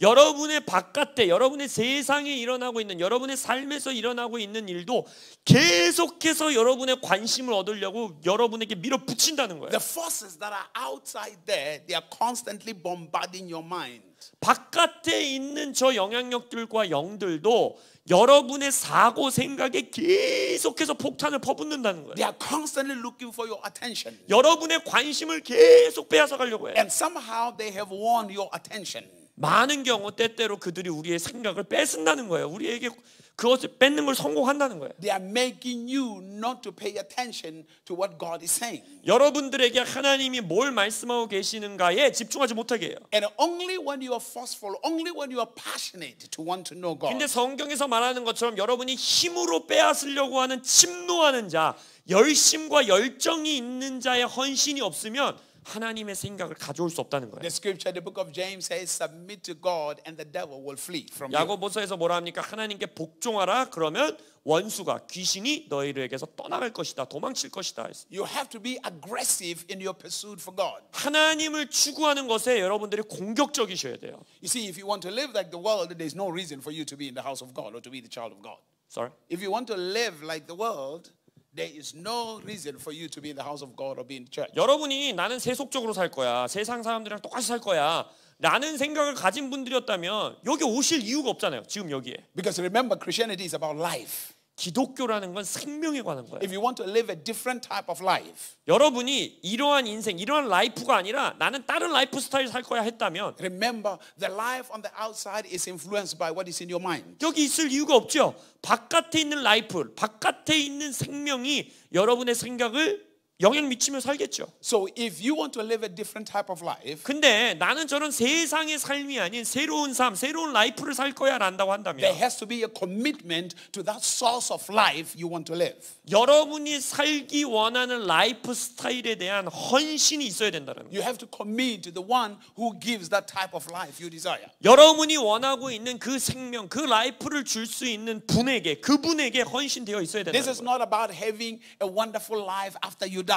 여러분의 바깥에, 여러분의 세상에 일어나고 있는, 여러분의 삶에서 일어나고 있는 일도 계속해서 여러분의 관심을 얻으려고 여러분에게 밀어붙인다는 거예요. The forces that are outside there, they are constantly bombarding your mind. 바깥에 있는 저 영향력들과 영들도 여러분의 사고 생각에 계속해서 폭탄을 퍼붓는다는 거예요. They are constantly looking for your attention. 여러분의 관심을 계속 빼앗아 가려고 해요. And somehow they have won your attention. 많은 경우 때때로 그들이 우리의 생각을 뺏는다는 거예요. 우리에게 그것을 뺏는 걸 성공한다는 거예요. They are making you not to pay attention to what God is saying. 여러분들에게 하나님이 뭘 말씀하고 계시는가에 집중하지 못하게 해요. And only when you are forceful, only when you are passionate to want to know God. 근데 성경에서 말하는 것처럼 여러분이 힘으로 빼앗으려고 하는 침노하는 자, 열심과 열정이 있는 자의 헌신이 없으면 하나님의 생각을 가져올 수 없다는 거예요. The scripture, the book of James says, submit to God and the devil will flee from you. 야고보서에서 뭐라 합니까? 하나님께 복종하라. 그러면 원수가, 귀신이 너희들에게서 떠나갈 것이다. 도망칠 것이다. You have to be aggressive in your pursuit for God. 하나님을 추구하는 것에 여러분들이 공격적이셔야 돼요. You see, if you want to live like the world, there's no reason for you to be in the house of God or to be the child of God. Sorry. If you want to live like the world, there is no reason for you to be in the house of God or be in the church. 여러분이 나는 세속적으로 살 거야. 세상 사람들이랑 똑같이 살 거야. 라는 생각을 가진 분들이었다면 여기 오실 이유가 없잖아요. 지금 여기에. Because remember, Christianity is about life. 기독교라는 건 생명에 관한 거예요. If you want to live a different type of life, 여러분이 이러한 인생, 이러한 라이프가 아니라 나는 다른 라이프 스타일 살 거야 했다면 remember, the life on the outside is influenced by what is in your mind. 여기 있을 이유가 없죠. 바깥에 있는 라이프, 바깥에 있는 생명이 여러분의 생각을 영향 미치며 살겠죠. So if you want to live a different type of life, 근데 나는 저런 세상의 삶이 아닌 새로운 삶, 새로운 라이프를 살 거야 한다고 한다면 there has to be a commitment to that source of life you want to live. 여러분이 살기 원하는 라이프 스타일에 대한 헌신이 있어야 된다는 거예요. You have to commit to the one who gives that type of life you desire. 여러분이 원하고 있는 그 생명, 그 라이프를 줄 수 있는 분에게, 그분에게 헌신되어 있어야 This 된다는 is 거예요. not about having a wonderful life after you die.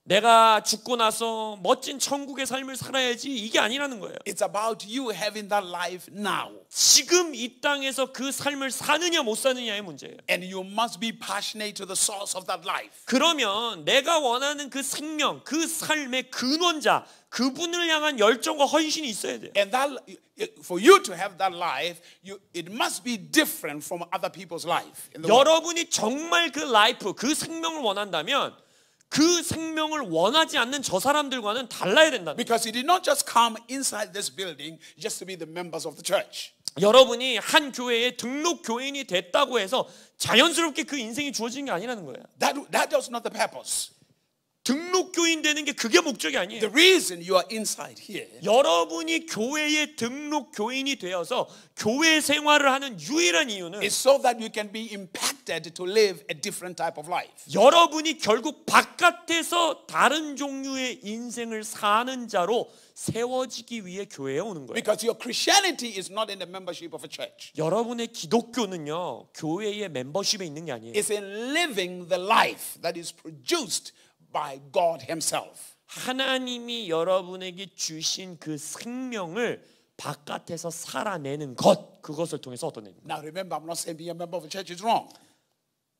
내가 죽고 나서 멋진 천국의 삶을 살아야지 이게 아니라는 거예요. It's about you having that life now. 지금 이 땅에서 그 삶을 사느냐 못 사느냐의 문제예요. And you must be passionate to the source of that life. 그러면 내가 원하는 그 생명, 그 삶의 근원자, 그분을 향한 열정과 헌신이 있어야 돼요. And that, for you to have that life, it must be different from other people's life. In the world. 여러분이 정말 그 라이프, 그 생명을 원한다면 그 생명을 원하지 않는 저 사람들과는 달라야 된다는 거예요. Because you did not just come inside this building just to be the members of the church. 여러분이 한 교회에 등록 교인이 됐다고 해서 자연스럽게 그 인생이 주어진 게 아니라는 거예요. That was not the purpose. 등록 교인 되는 게 그게 목적이 아니에요. The reason you are inside here 여러분이 교회에 등록 교인이 되어서 교회 생활을 하는 유일한 이유는 is so that you can be impacted to live a different type of life. 여러분이 결국 바깥에서 다른 종류의 인생을 사는 자로 세워지기 위해 교회에 오는 거예요. Because your Christianity is not in the membership of a church. 여러분의 기독교는요, 교회의 멤버십에 있는 게 아니에요. It's in living the life that is produced by God Himself. 하나님이 여러분에게 주신 그 생명을 바깥에서 살아내는 것, 그것을 통해서 얻어내는 거예요. Now remember, I'm not saying being a member of a church is wrong.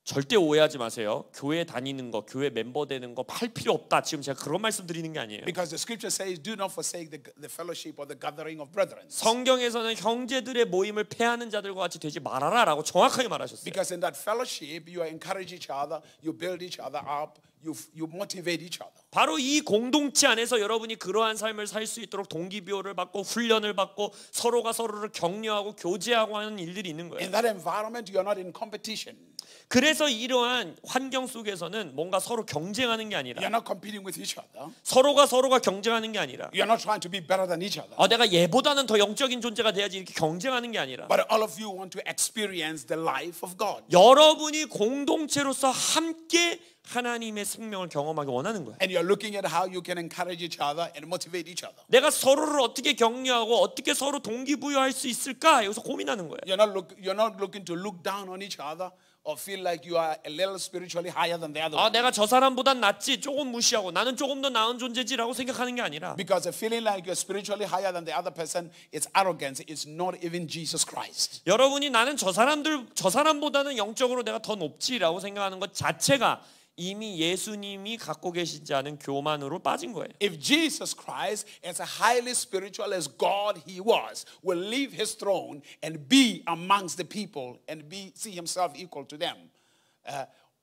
절대 오해하지 마세요. 교회 다니는 거, 교회 멤버 되는 거 할 필요 없다. 지금 제가 그런 말씀 드리는 게 아니에요. Because the scripture says, do not forsake the fellowship or the gathering of brethren. 성경에서는 형제들의 모임을 패하는 자들과 같이 되지 말아라라고 정확하게 말하셨어요. Because in that fellowship, you encourage each other, you build each other up, you motivate each other. 바로 이 공동체 안에서 여러분이 그러한 삶을 살 수 있도록 동기부여를 받고 훈련을 받고 서로가 서로를 격려하고 교제하고 하는 일들이 있는 거예요. In that environment, you are not in competition. 그래서 이러한 환경 속에서는 뭔가 서로 경쟁하는 게 You are 아니라 not competing with each other. 서로가 경쟁하는 게 아니라 You are not trying to be better than each other. 내가 얘보다는 더 영적인 존재가 돼야지 이렇게 경쟁하는 게 아니라 But all of you want to experience the life of God. 여러분이 공동체로서 함께 하나님의 생명을 경험하기 원하는 거예요. And you're looking at how you can encourage each other and motivate each other. 내가 서로를 어떻게 격려하고 어떻게 서로 동기부여할 수 있을까? 여기서 고민하는 거예요. You're not looking to look down on each other or feel like you are a little spiritually higher than the other 아, one. 내가 저 사람보단 낫지, 조금 무시하고 나는 조금 더 나은 존재지라고 생각하는 게 아니라 Because a feeling like you're spiritually higher than the other person is arrogance. It's not even Jesus Christ. 여러분이 나는 저 사람보다는 영적으로 내가 더 높지라고 생각하는 것 자체가 이미 예수님이 갖고 계시지 않은 교만으로 빠진 거예요. If Jesus Christ, as highly spiritual as God he was, will leave his throne and be amongst the people and see himself equal to them,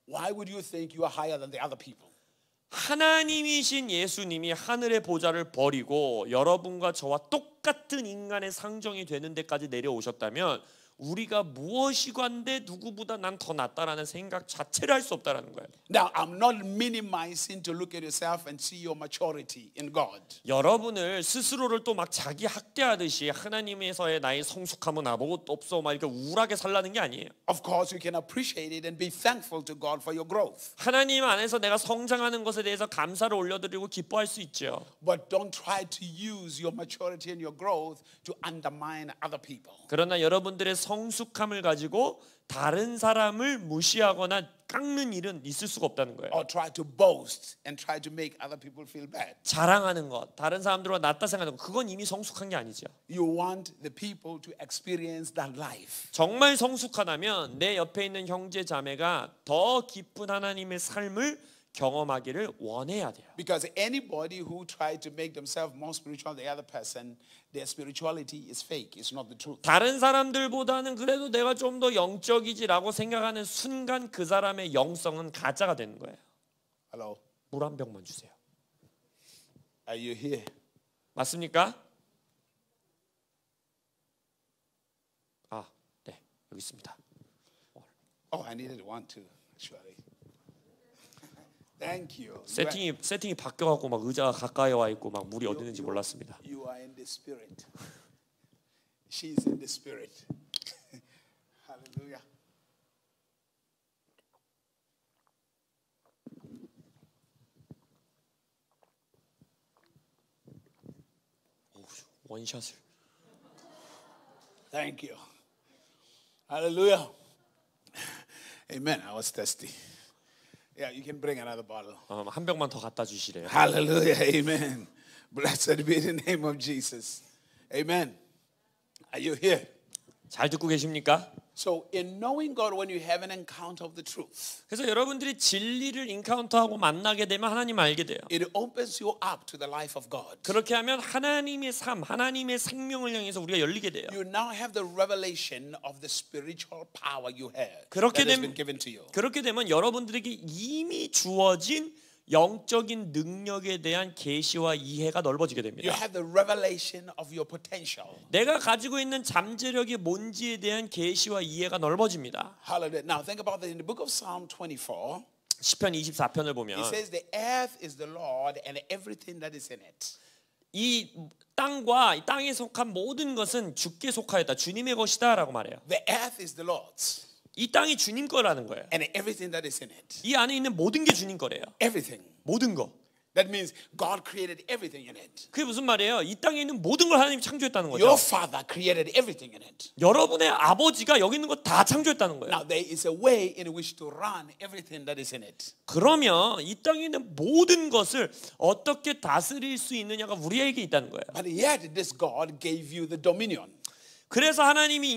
why would you think you are higher than the other people? 하나님이신 예수님이 하늘의 보좌를 버리고 여러분과 저와 똑같은 인간의 상정이 되는 데까지 내려오셨다면 우리가 무엇이건데 누구보다 난 더 낫다라는 생각 자체를 할 수 없다라는 거예요. Now, I'm not minimizing to look at yourself and see your maturity in God. 여러분을 스스로를 또 막 자기 학대하듯이 하나님에서의 나의 성숙함은 아무것도 없어 막 이렇게 우울하게 살라는 게 아니에요. Of course, you can appreciate it and be thankful to God for your growth. 하나님 안에서 내가 성장하는 것에 대해서 감사를 올려드리고 기뻐할 수 있죠. But don't try to use your maturity and your growth to undermine other people. 그러나 여러분들의 성숙함을 가지고 다른 사람을 무시하거나 깎는 일은 있을 수가 없다는 거예요. Or try to boast and try to make other people feel bad. 자랑하는 것, 다른 사람들보다 낫다 생각하는 것, 그건 이미 성숙한 게 아니죠. You want the people to experience that life. 정말 성숙하다면 내 옆에 있는 형제 자매가 더 깊은 하나님의 삶을 경험하기를 원해야 돼요. Because anybody who tries to make themselves more spiritual than the other person, their spirituality is fake. It's not the truth. 다른 사람들보다는 그래도 내가 좀 더 영적이지라고 생각하는 순간 그 사람의 영성은 가짜가 되는 거예요. Hello? 물 한 병만 주세요. Are you here? 맞습니까? 아, 네, 여기 있습니다. Oh, I needed one too, actually. Thank you. 세팅이 바뀌어갖고 막 의자가 가까이 와 있고 막 물이 어디 있는지 몰랐습니다. You are in the spirit. She's in the spirit. Hallelujah. 원샷을. Thank you. Hallelujah. Amen. I was thirsty. Yeah, you can bring another bottle. 한 병만 더 갖다 주시래요. Hallelujah. Amen. Blessed be the name of Jesus. Amen. Are you here? 잘 듣고 계십니까? So in knowing God, when you have an encounter of the truth, 그래서 여러분들이 진리를 인카운터하고 만나게 되면 하나님 알게 돼요. it opens you up to the life of God. 그렇게 하면 하나님의 삶, 하나님의 생명을 향해서 우리가 열리게 돼요. You now have the revelation of the spiritual power you have 그렇게 that has 되면 been given to you. 그렇게 되면 여러분들에게 이미 주어진 영적인 능력에 대한 계시와 이해가 넓어지게 You 됩니다. have the revelation of your potential. 내가 가지고 있는 잠재력이 뭔지에 대한 계시와 이해가 넓어집니다. Hallelujah. Now think about that in the book of Psalm 24. 시편 24편을 보면 It says the earth is the Lord and everything that is in it. 이 땅과 이 땅에 속한 모든 것은 주께 속하였다. 주님의 것이다라고 말해요. The earth is the Lord's 이 땅이 주님 거라는 거예요. and everything that is in it. 이 안에 있는 모든 게 주님 거래요. Everything. 모든 거. That means God created everything in it. 그게 무슨 말이에요? 이 땅에 있는 모든 걸 하나님이 창조했다는 거죠. Your father created everything in it. 여러분의 아버지가 여기 있는 거 다 창조했다는 거예요. Now there is a way in which to run everything that is in it. 그러면 이 땅에 있는 모든 것을 어떻게 다스릴 수 있느냐가 우리에게 있다는 거예요. But yet this God gave you the dominion. 그래서 하나님이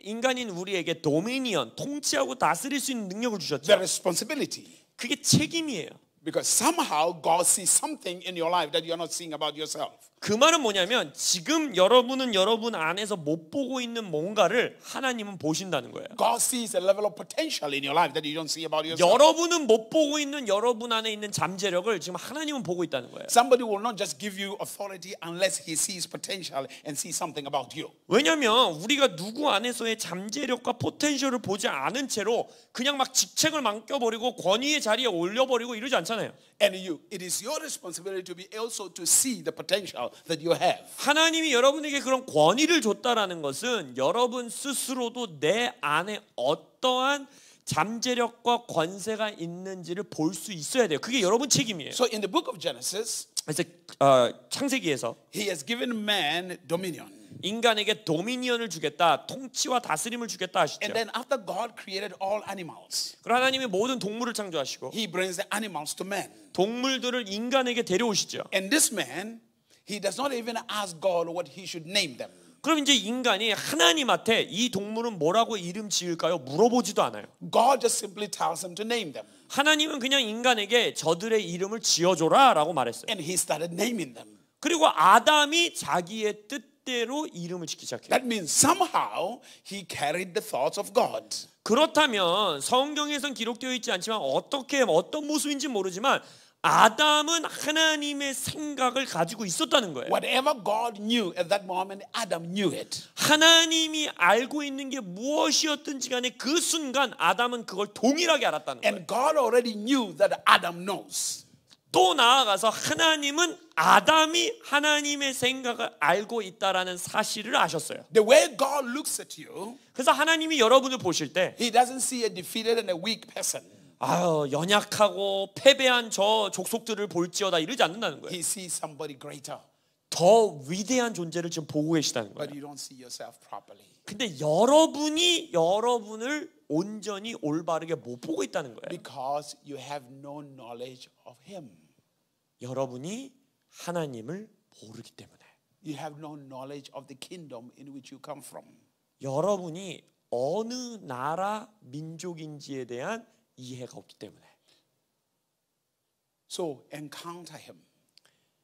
인간인 우리에게 도미니언, 통치하고 다스릴 수 있는 능력을 The 주셨죠. responsibility. 그게 책임이에요. Because somehow God sees something in your life that you're not seeing about yourself. 그 말은 뭐냐면 지금 여러분은 여러분 안에서 못 보고 있는 뭔가를 하나님은 보신다는 거예요. God sees a level of potential in your life that you don't see about yourself. 여러분은 못 보고 있는 여러분 안에 있는 잠재력을 지금 하나님은 보고 있다는 거예요. Somebody will not just give you authority unless he sees potential and sees something about you. 왜냐하면 우리가 누구 안에서의 잠재력과 포텐셜을 보지 않은 채로 그냥 막 직책을 맡겨버리고 권위의 자리에 올려버리고 이러지 않잖아요. And it is your responsibility to be also to see the potential that you have. 하나님이 여러분에게 그런 권위를 줬다라는 것은 여러분 스스로도 내 안에 어떠한 잠재력과 권세가 있는지를 볼 수 있어야 돼요. 그게 여러분 책임이에요. So in the book of Genesis, 그래서 창세기에서 He has given man dominion. 인간에게 도미니언을 주겠다, 통치와 다스림을 주겠다 하시죠. And then after God created all animals, 그리고 하나님이 모든 동물을 창조하시고 He brings the animals to man. 동물들을 인간에게 데려오시죠. And this man, he does not even ask God what he should name them. 그럼 이제 인간이 하나님한테 이 동물은 뭐라고 이름 지을까요? 물어보지도 않아요. God just simply tells him to name them. 하나님은 그냥 인간에게 저들의 이름을 지어줘라라고 말했어요. And he started naming them. 그리고 아담이 자기의 뜻대로 이름을 짓기 시작해요. That means somehow he carried the thoughts of God. 그렇다면 성경에선 기록되어 있지 않지만 어떤 모습인지 모르지만 아담은 하나님의 생각을 가지고 있었다는 거예요. Whatever God knew at that moment, Adam knew it. 하나님이 알고 있는 게 무엇이었든지 간에 그 순간 아담은 그걸 동일하게 알았다는 거예요. And God already knew that Adam knows. 또 나아가서 하나님은 아담이 하나님의 생각을 알고 있다라는 사실을 아셨어요. The way God looks at you, 그래서 하나님이 여러분을 보실 때 He doesn't see a defeated and a weak person. 연약하고 패배한 저 족속들을 볼지어다 이러지 않는다는 거예요. He sees somebody greater. 더 위대한 존재를 지금 보고 계시다는 거예요. But you don't see yourself properly. 근데 여러분이 여러분을 온전히 올바르게 못 보고 있다는 거예요. Because you have no knowledge of Him. 여러분이 하나님을 모르기 때문에. You have no knowledge of the kingdom in which you come from. 여러분이 어느 나라 민족인지에 대한 이해가 없기 때문에. So encounter Him.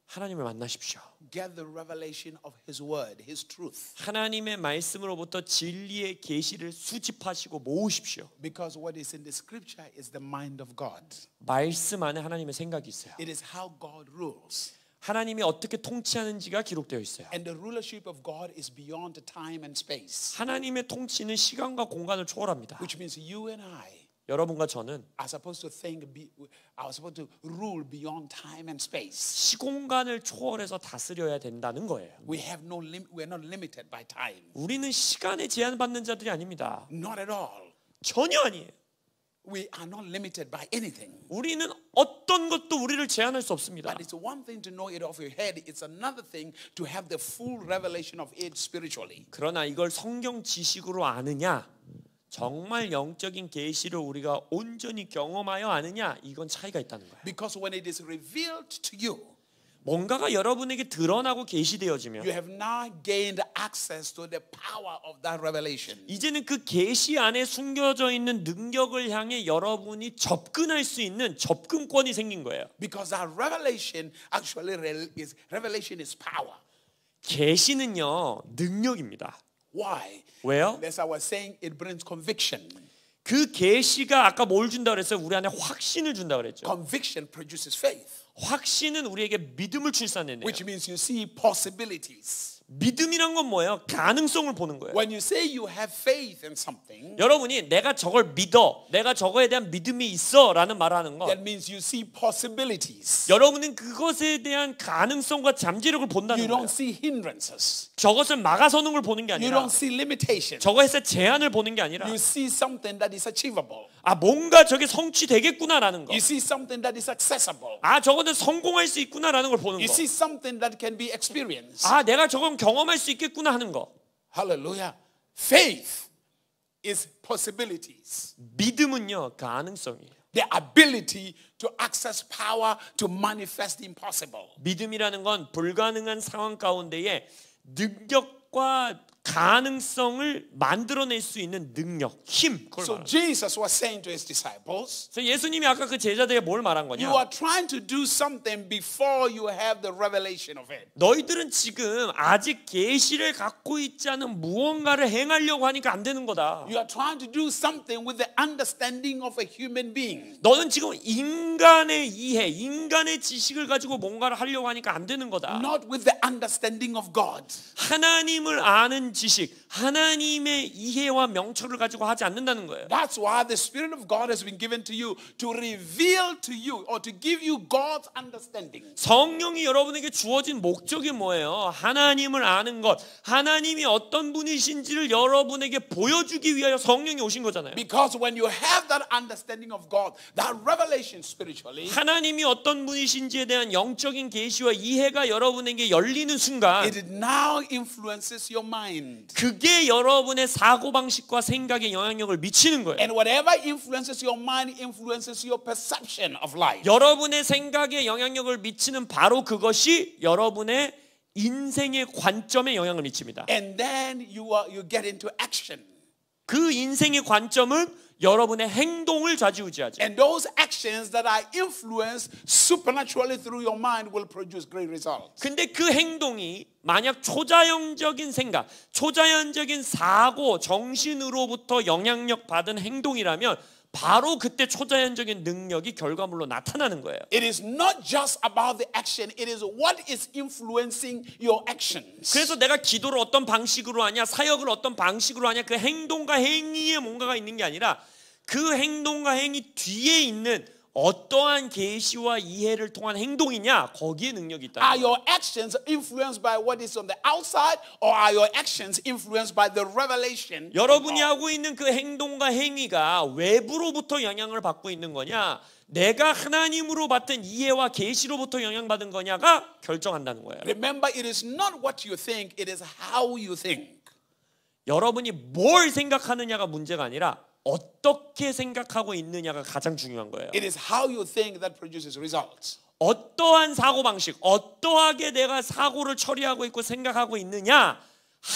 하나님을 만나십시오. Get the revelation of His word, His truth. 하나님의 말씀으로부터 진리의 계시를 수집하시고 모으십시오. Because what is in the scripture is the mind of God. 말씀 안에 하나님의 생각이 있어요. It is how God rules. 하나님이 어떻게 통치하는지가 기록되어 있어요. And the rulership of God is beyond time and space. 하나님의 통치는 시간과 공간을 초월합니다. Which means you and I 여러분과 저는 are supposed to are supposed to rule beyond time and space. 시공간을 초월해서 다스려야 된다는 거예요. We're not limited by time. 우리는 시간에 제한받는 자들이 아닙니다. Not at all. 전혀 아니에요. We are not limited by anything. 우리는 어떤 것도 우리를 제한할 수 없습니다. But it's one thing to know it off your head. It's another thing to have the full revelation of it spiritually. 그러나 이걸 성경 지식으로 아느냐, 정말 영적인 계시를 우리가 온전히 경험하여 아느냐, 이건 차이가 있다는 거예요. Because when it is revealed to you, 뭔가가 여러분에게 드러나고 계시되어지면 you have now gained access to the power of that revelation. 이제는 그 계시 안에 숨겨져 있는 능력을 향해 여러분이 접근할 수 있는 접근권이 생긴 거예요. Because our revelation actually revelation is power. 계시는요 능력입니다. Why? 왜요? As I was saying, it brings conviction. 그 계시가 아까 뭘 준다 그랬어요? 우리 안에 확신을 준다 그랬죠. Conviction produces faith. 확신은 우리에게 믿음을 출산해내요. Which means you see possibilities. 믿음이란 건 뭐예요? 가능성을 보는 거예요. When you say you have faith in something, 여러분이 내가 저걸 믿어, 내가 저거에 대한 믿음이 있어라는 말을 하는 거. that means you see possibilities. 여러분은 그것에 대한 가능성과 잠재력을 본다는 You 거예요. don't see hindrances. 저것을 막아서는 걸 보는 게 You 아니라 don't see limitations. 저것에 제한을 보는 게 아니라 You see something that is achievable. 뭔가 저게 성취되겠구나라는 거. You see something that is accessible. 저거는 성공할 수 있구나라는 걸 보는 You 거. see something that can be experienced. 내가 저건 경험할 수 있겠구나 하는 거. Hallelujah. Faith is possibilities. 믿음은요 가능성이에요. The ability to access power to manifest the impossible. 믿음이라는 건 불가능한 상황 가운데에 능력과 가능성을 만들어낼 수 있는 능력, 힘. 그걸 So 말합니다. Jesus was saying to his disciples, 그래서 예수님이 아까 그 제자들에게 뭘 말한 거냐? you are trying to do something before you have the revelation of it. 너희들은 지금 아직 계시를 갖고 있지 않은 무언가를 행하려고 하니까 안 되는 거다. You are trying to do something with the understanding of a human being. 너는 지금 인간의 이해, 인간의 지식을 가지고 뭔가를 하려고 하니까 안 되는 거다. Not with the understanding of God. 하나님을 아는 지식, 하나님의 이해와 명철을 가지고 하지 않는다는 거예요. That's why the Spirit of God has been given to you to reveal to you or to give you God's understanding. 성령이 여러분에게 주어진 목적이 뭐예요? 하나님을 아는 것, 하나님이 어떤 분이신지를 여러분에게 보여주기 위하여 성령이 오신 거잖아요. Because when you have that understanding of God, that revelation spiritually, 하나님이 어떤 분이신지에 대한 영적인 계시와 이해가 여러분에게 열리는 순간 it now influences your mind. 그게 여러분의 사고방식과 생각에 영향력을 미치는 거예요. And whatever influences your mind influences your perception of life. 여러분의 생각에 영향력을 미치는 바로 그것이 여러분의 인생의 관점에 영향을 미칩니다. And then you get into action. 그 인생의 관점은 여러분의 행동을 좌지우지하죠. And those actions that are influenced supernaturally through your mind will produce great results. 근데 그 행동이 만약 초자연적인 생각, 초자연적인 사고, 정신으로부터 영향력 받은 행동이라면 바로 그때 초자연적인 능력이 결과물로 나타나는 거예요. It is not just about the action, it is what is influencing your actions. 그래서 내가 기도를 어떤 방식으로 하냐, 사역을 어떤 방식으로 하냐, 그 행동과 행위에 뭔가가 있는 게 아니라 그 행동과 행위 뒤에 있는 어떠한 계시와 이해를 통한 행동이냐, 거기에 능력이 있다. Are your actions influenced by what is on the outside, or are your actions influenced by the revelation? 여러분이 하고 있는 그 행동과 행위가 외부로부터 영향을 받고 있는 거냐, 내가 하나님으로 받은 이해와 계시로부터 영향받은 거냐가 결정한다는 거예요. Remember, it is not what you think, it is how you think. 여러분이 뭘 생각하느냐가 문제가 아니라 어떻게 생각하고 있느냐가 가장 중요한 거예요. It is how you think that produces results. 어떠한 사고방식, 어떠하게 내가 사고를 처리하고 있고 생각하고 있느냐,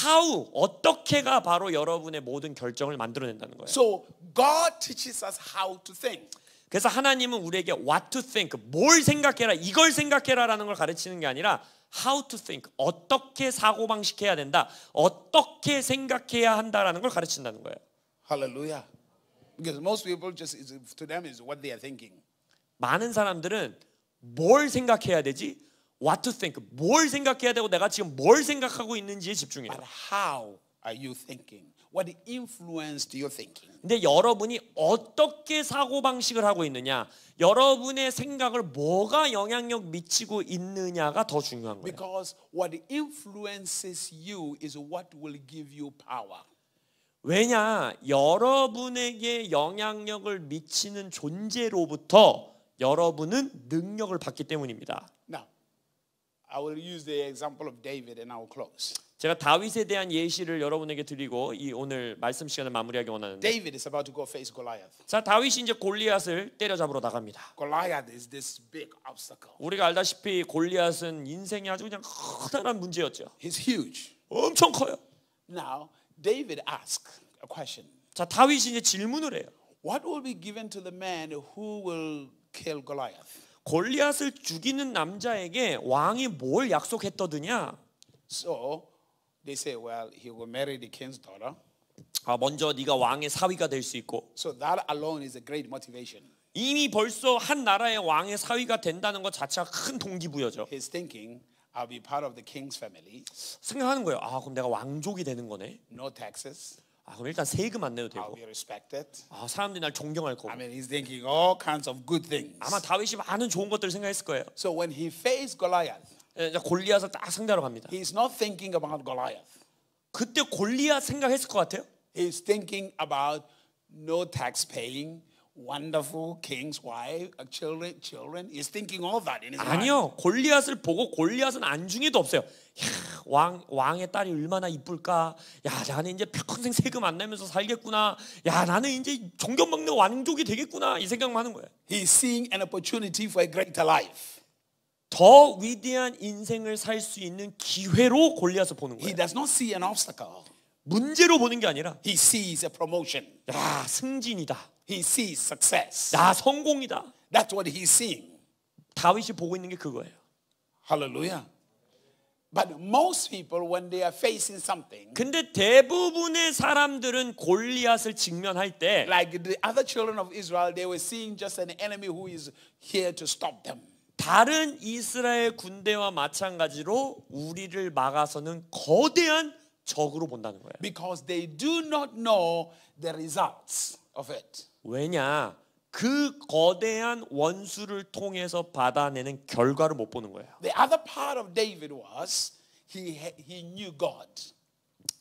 how, 어떻게가 바로 여러분의 모든 결정을 만들어낸다는 거예요. So God teaches us how to think. 그래서 하나님은 우리에게 what to think, 뭘 생각해라, 이걸 생각해라라는 걸 가르치는 게 아니라 how to think, 어떻게 사고방식해야 된다, 어떻게 생각해야 한다라는 걸 가르친다는 거예요. Hallelujah. Because most people just, to them is what they are thinking. 많은 사람들은 뭘 생각해야 되지? What to think, 뭘 생각해야 되고 내가 지금 뭘 생각하고 있는지에 집중해요. But how are you thinking? What influenced your thinking? 근데 여러분이 어떻게 사고방식을 하고 있느냐, 여러분의 생각을 뭐가 영향력 미치고 있느냐가 더 중요한 거예요. Because what influences you is what will give you power. 왜냐, 여러분에게 영향력을 미치는 존재로부터 여러분은 능력을 받기 때문입니다. Now, I will use the example of David and I will close. 제가 다윗에 대한 예시를 여러분에게 드리고 이 오늘 말씀 시간을 마무리하기 원하는데, David is about to go face Goliath. 자, 다윗이 이제 골리앗을 때려잡으러 나갑니다. Goliath is this big obstacle. 우리가 알다시피 골리앗은 인생이 아주 그냥 커다란 문제였죠. He's huge. 엄청 커요. Now, David asked a question. 자, 다윗이 이제 질문을 해요. What will be given to the man who will kill Goliath? 골리앗을 죽이는 남자에게 왕이 뭘 약속했더느냐? So they say, well, he will marry the king's daughter. 먼저 네가 왕의 사위가 될 수 있고, So that alone is a great motivation. 이미 벌써 한 나라의 왕의 사위가 된다는 것 자체가 큰 동기부여죠. He's thinking, I'll be part of the king's family. 생각하는 거예요. 그럼 내가 왕족이 되는 거네. No taxes. 그럼 일단 세금 안 내도 I'll 되고, be respected. 사람들이 날 존경할 거고. I mean, he's thinking all kinds of good things. 아마 다윗이 많은 좋은 것들을 생각했을 거예요. So when he faced Goliath, 골리앗을 딱 상대하러 갑니다. he's not thinking about Goliath. 그때 골리앗 생각했을 것 같아요. He's thinking about no tax paying, wonderful king's wife, children. He's thinking all that in his mind. 아니요, 골리앗을 보고 골리앗은 안중에도 없어요. 왕의 딸이 얼마나 이쁠까? 야, 나는 이제 평생 세금 안 내면서 살겠구나. 야, 나는 이제 존경받는 왕족이 되겠구나. 이 생각만 하는 거예요. He's seeing an opportunity for a greater life. 더 위대한 인생을 살 수 있는 기회로 골리앗을 보는 He 거예요. does not see an obstacle. 문제로 보는 게 아니라, He sees a promotion. 야, 승진이다. He sees success. 야, 성공이다. That's what he's seeing. 다윗이 보고 있는 게 그거예요. Hallelujah. But most people, when they are facing something, 근데 대부분의 사람들은 골리앗을 직면할 때 like the other children of Israel, they were seeing just an enemy who is here to stop them. 다른 이스라엘 군대와 마찬가지로 우리를 막아서는 거대한 적으로 본다는 거예요. because they do not know the results of it. 왜냐? 그 거대한 원수를 통해서 받아내는 결과를 못 보는 거예요. The other part of David was he knew God.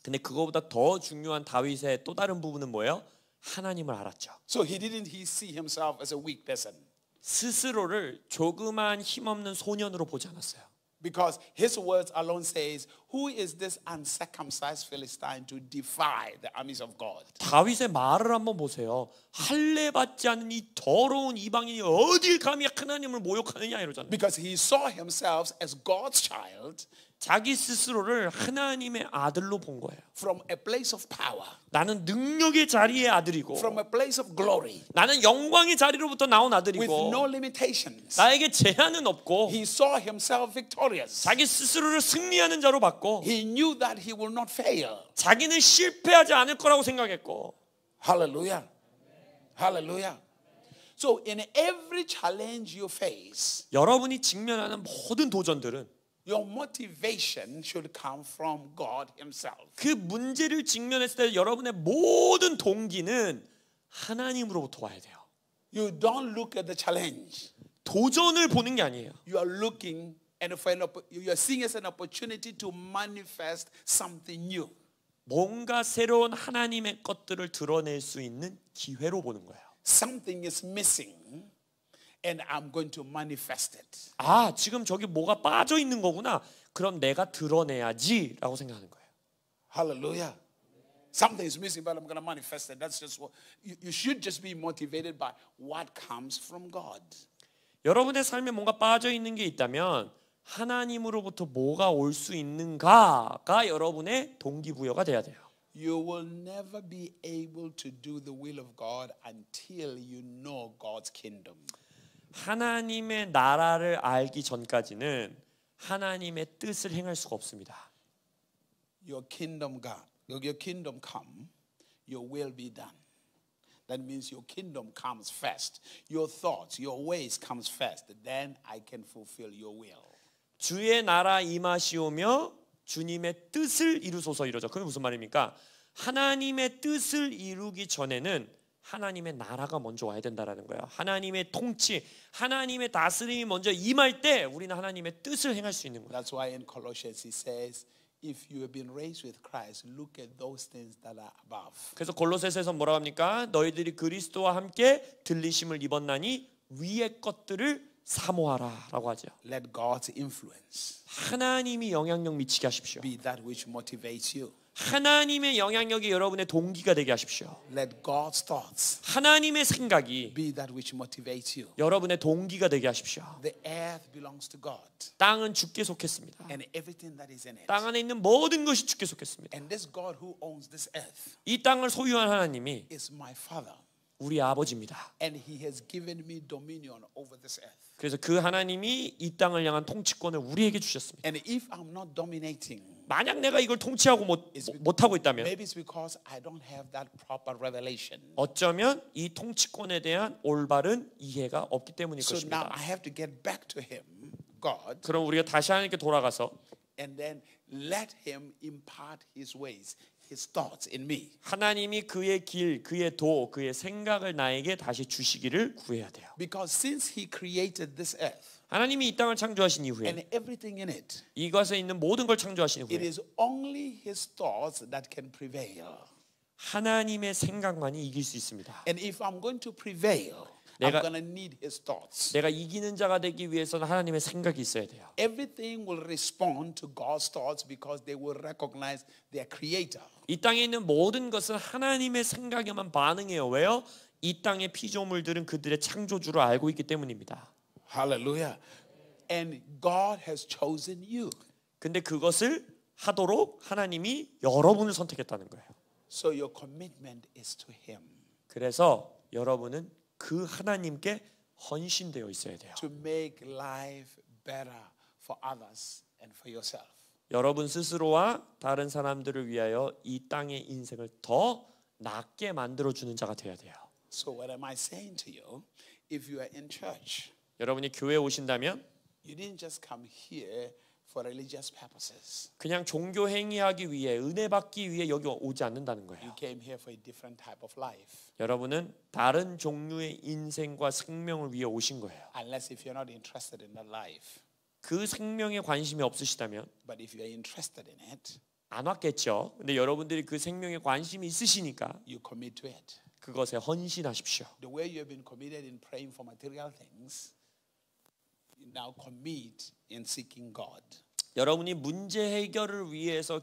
근데 그거보다 더 중요한 다윗의 또 다른 부분은 뭐예요? 하나님을 알았죠. So he see himself as a weak person. 스스로를 조그만 힘없는 소년으로 보지 않았어요. Because his words alone says, who is this uncircumcised Philistine to defy the armies of God? 다윗의 말을 한번 보세요. 할례 받지 않은 이 더러운 이방인이 어딜 감히 하나님을 모욕하느냐 이러잖아요. Because he saw himself as God's child 자기 스스로를 하나님의 아들로 본 거예요. from a place of power, 나는 능력의 자리의 아들이고 from a place of glory, 나는 영광의 자리로부터 나온 with 아들이고 no limitations. 나에게 제한은 없고 He saw himself victorious. 자기 스스로를 승리하는 자로 봤고 He knew that he will not fail. 자기는 실패하지 않을 거라고 생각했고 Hallelujah. Hallelujah. So in every challenge you face, 여러분이 직면하는 모든 도전들은 your motivation should come from God himself. 그 문제를 직면했을 때 여러분의 모든 동기는 하나님으로부터 와야 돼요. You don't look at the challenge. 도전을 보는 게 아니에요. You are looking and you are seeing as an opportunity to manifest something new. 뭔가 새로운 하나님의 것들을 드러낼 수 있는 기회로 보는 거예요. Something is missing and I'm going to manifest it. 아, 지금 저기 뭐가 빠져 있는 거구나. 그럼 내가 드러내야지라고 생각하는 거예요. Hallelujah. Something is missing, but I'm going to manifest it. That's just what you should just be motivated by what comes from God. 여러분의 삶에 뭔가 빠져 있는 게 있다면 하나님으로부터 뭐가 올 수 있는가가 여러분의 동기부여가 돼야 돼요. You will never be able to do the will of God until you know God's kingdom. 하나님의 나라를 알기 전까지는 하나님의 뜻을 행할 수가 없습니다. Your kingdom come, your will be done. That means your kingdom comes first. Your thoughts, your ways comes first. Then I can fulfill your will. 주의 나라 임하시오며 주님의 뜻을 이루소서 이러죠. 그게 무슨 말입니까? 하나님의 뜻을 이루기 전에는 하나님의 나라가 먼저 와야 된다라는 거예요. 하나님의 통치, 하나님의 다스림이 먼저 임할 때 우리는 하나님의 뜻을 행할 수 있는 거예요. That's why in Colossians he says, if you have been raised with Christ, look at those things that are above. 그래서 골로새서에서 뭐라고 합니까? 너희들이 그리스도와 함께 들리심을 입었나니 위의 것들을 사모하라라고 하죠. Let God's influence 하나님이 영향력 미치게 하십시오. be that which motivates you. 하나님의 영향력이 여러분의 동기가 되게 하십시오. Let God's thoughts 하나님의 생각이 be that which motivates you. 여러분의 동기가 되게 하십시오. The earth belongs to God 땅은 주께 속했습니다. and everything that is in it. 땅 안에 있는 모든 것이 주께 속했습니다. And this God who owns this earth 이 땅을 소유한 하나님이 is my Father. 우리 아버지입니다. And he has given me dominion over this earth. 그래서 그 하나님이 이 땅을 향한 통치권을 우리에게 주셨습니다. And if I'm not dominating, 만약 내가 이걸 통치하고 못하고 있다면 maybe it's because I don't have that proper revelation. 어쩌면 이 통치권에 대한 올바른 이해가 없기 때문일 So now 것입니다. I have to get back to him, God, 그럼 우리가 다시 하나님께 돌아가서 and then let him impart his ways, his thoughts in me. 하나님이 그의 길, 그의 도, 그의 생각을 나에게 다시 주시기를 구해야 돼요. Because since he created this earth 하나님이 이 땅을 창조하신 이후에 and everything in it, 이것에 있는 모든 걸 창조하신 it 이후에 is only his thoughts that can prevail. 하나님의 생각만이 이길 수 있습니다. And if I'm going to prevail, I'm going to need his thoughts. 내가 이기는 자가 되기 위해서는 하나님의 생각이 있어야 돼요. Everything will respond to God's thoughts because they will recognize their creator. 이 땅에 있는 모든 것은 하나님의 생각에만 반응해요. 왜요? 이 땅의 피조물들은 그들의 창조주를 알고 있기 때문입니다. Hallelujah. And God has chosen you. 근데 그것을 하도록 하나님이 여러분을 선택했다는 거예요. So your commitment is to him. 그래서 여러분은 그 하나님께 헌신되어 있어야 돼요. To make life better for others and for yourself. 여러분 스스로와 다른 사람들을 위하여 이 땅의 인생을 더 낫게 만들어주는 자가 되어야 돼요. So what am I saying to you? If you are in church, 여러분이 교회에 오신다면 you didn't just come here for religious purposes. 그냥 종교 행위하기 위해 은혜 받기 위해 여기 오지 않는다는 You 거예요. came here for a different type of life. 여러분은 다른 종류의 인생과 생명을 위해 오신 거예요. Unless if you're not interested in that life. 그 생명에 관심이 없으시다면 But if you're interested in it, 안 왔겠죠. 근데 여러분들이 그 생명에 관심이 있으시니까 you commit to it. 그것에 헌신하십시오. The way you have been committed in praying for material things, you now commit in seeking God. 여러분이 문제 해결을 위해서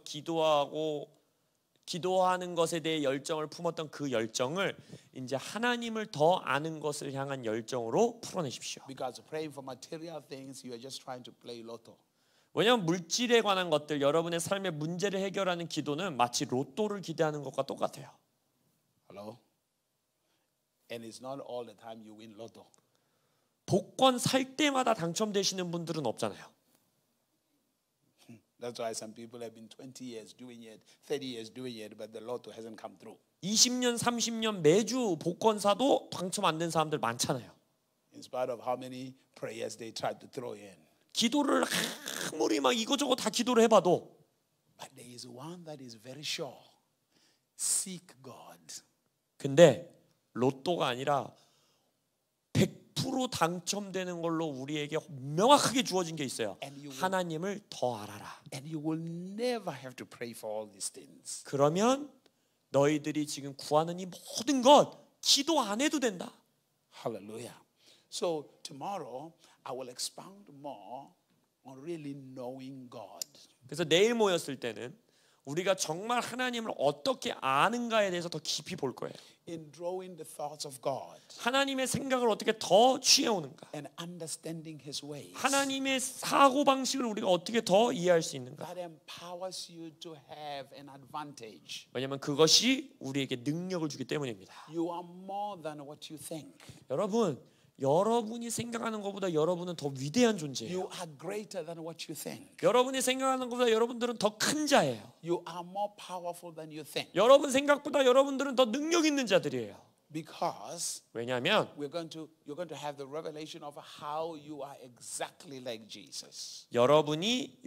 기도하는 것에 대해 열정을 품었던 그 열정을 이제 하나님을 더 아는 것을 향한 열정으로 풀어내십시오. Because praying for material things, you are just trying to play lotto. 왜냐하면 물질에 관한 것들, 여러분의 삶의 문제를 해결하는 기도는 마치 로또를 기대하는 것과 똑같아요. Hello? And it's not all the time you win lotto. 복권 살 때마다 당첨되시는 분들은 없잖아요. That's why some people have been 20 years doing it, 30 years doing it, but the lotto hasn't come through. 20년, 30년 매주 복권 사도 당첨 안 된 사람들 많잖아요. In spite of how many prayers they tried to throw in. 기도를 아무리 막 이거저거 다 기도를 해봐도 But there is one that is very sure. Seek God. 근데 로또가 아니라 100% 당첨되는 걸로 우리에게 명확하게 주어진 게 있어요. 하나님을 더 알아라. And you will never have to pray for all these things. 그러면 너희들이 지금 구하는 이 모든 것 기도 안 해도 된다. Hallelujah. So tomorrow I will expound more on really knowing God. 그래서 내일 모였을 때는 우리가 정말 하나님을 어떻게 아는가에 대해서 더 깊이 볼 거예요. In drawing the thoughts of God. 하나님의 생각을 어떻게 더 취해오는가. And understanding His ways. 하나님의 사고 방식을 우리가 어떻게 더 이해할 수 있는가. That empowers you to have an advantage. 왜냐하면 그것이 우리에게 능력을 주기 때문입니다. You are more than what you think. 여러분이 생각하는 것보다 여러분은 더 위대한 존재예요. You are greater than what you think. 여러분이 생각하는 것보다 여러분들은 더 큰 자예요. You are more powerful than you think. 여러분 생각보다 여러분들은 더 능력 있는 자들이에요. Because 왜냐하면 you're going to have the revelation of how you are exactly like Jesus. 여러분이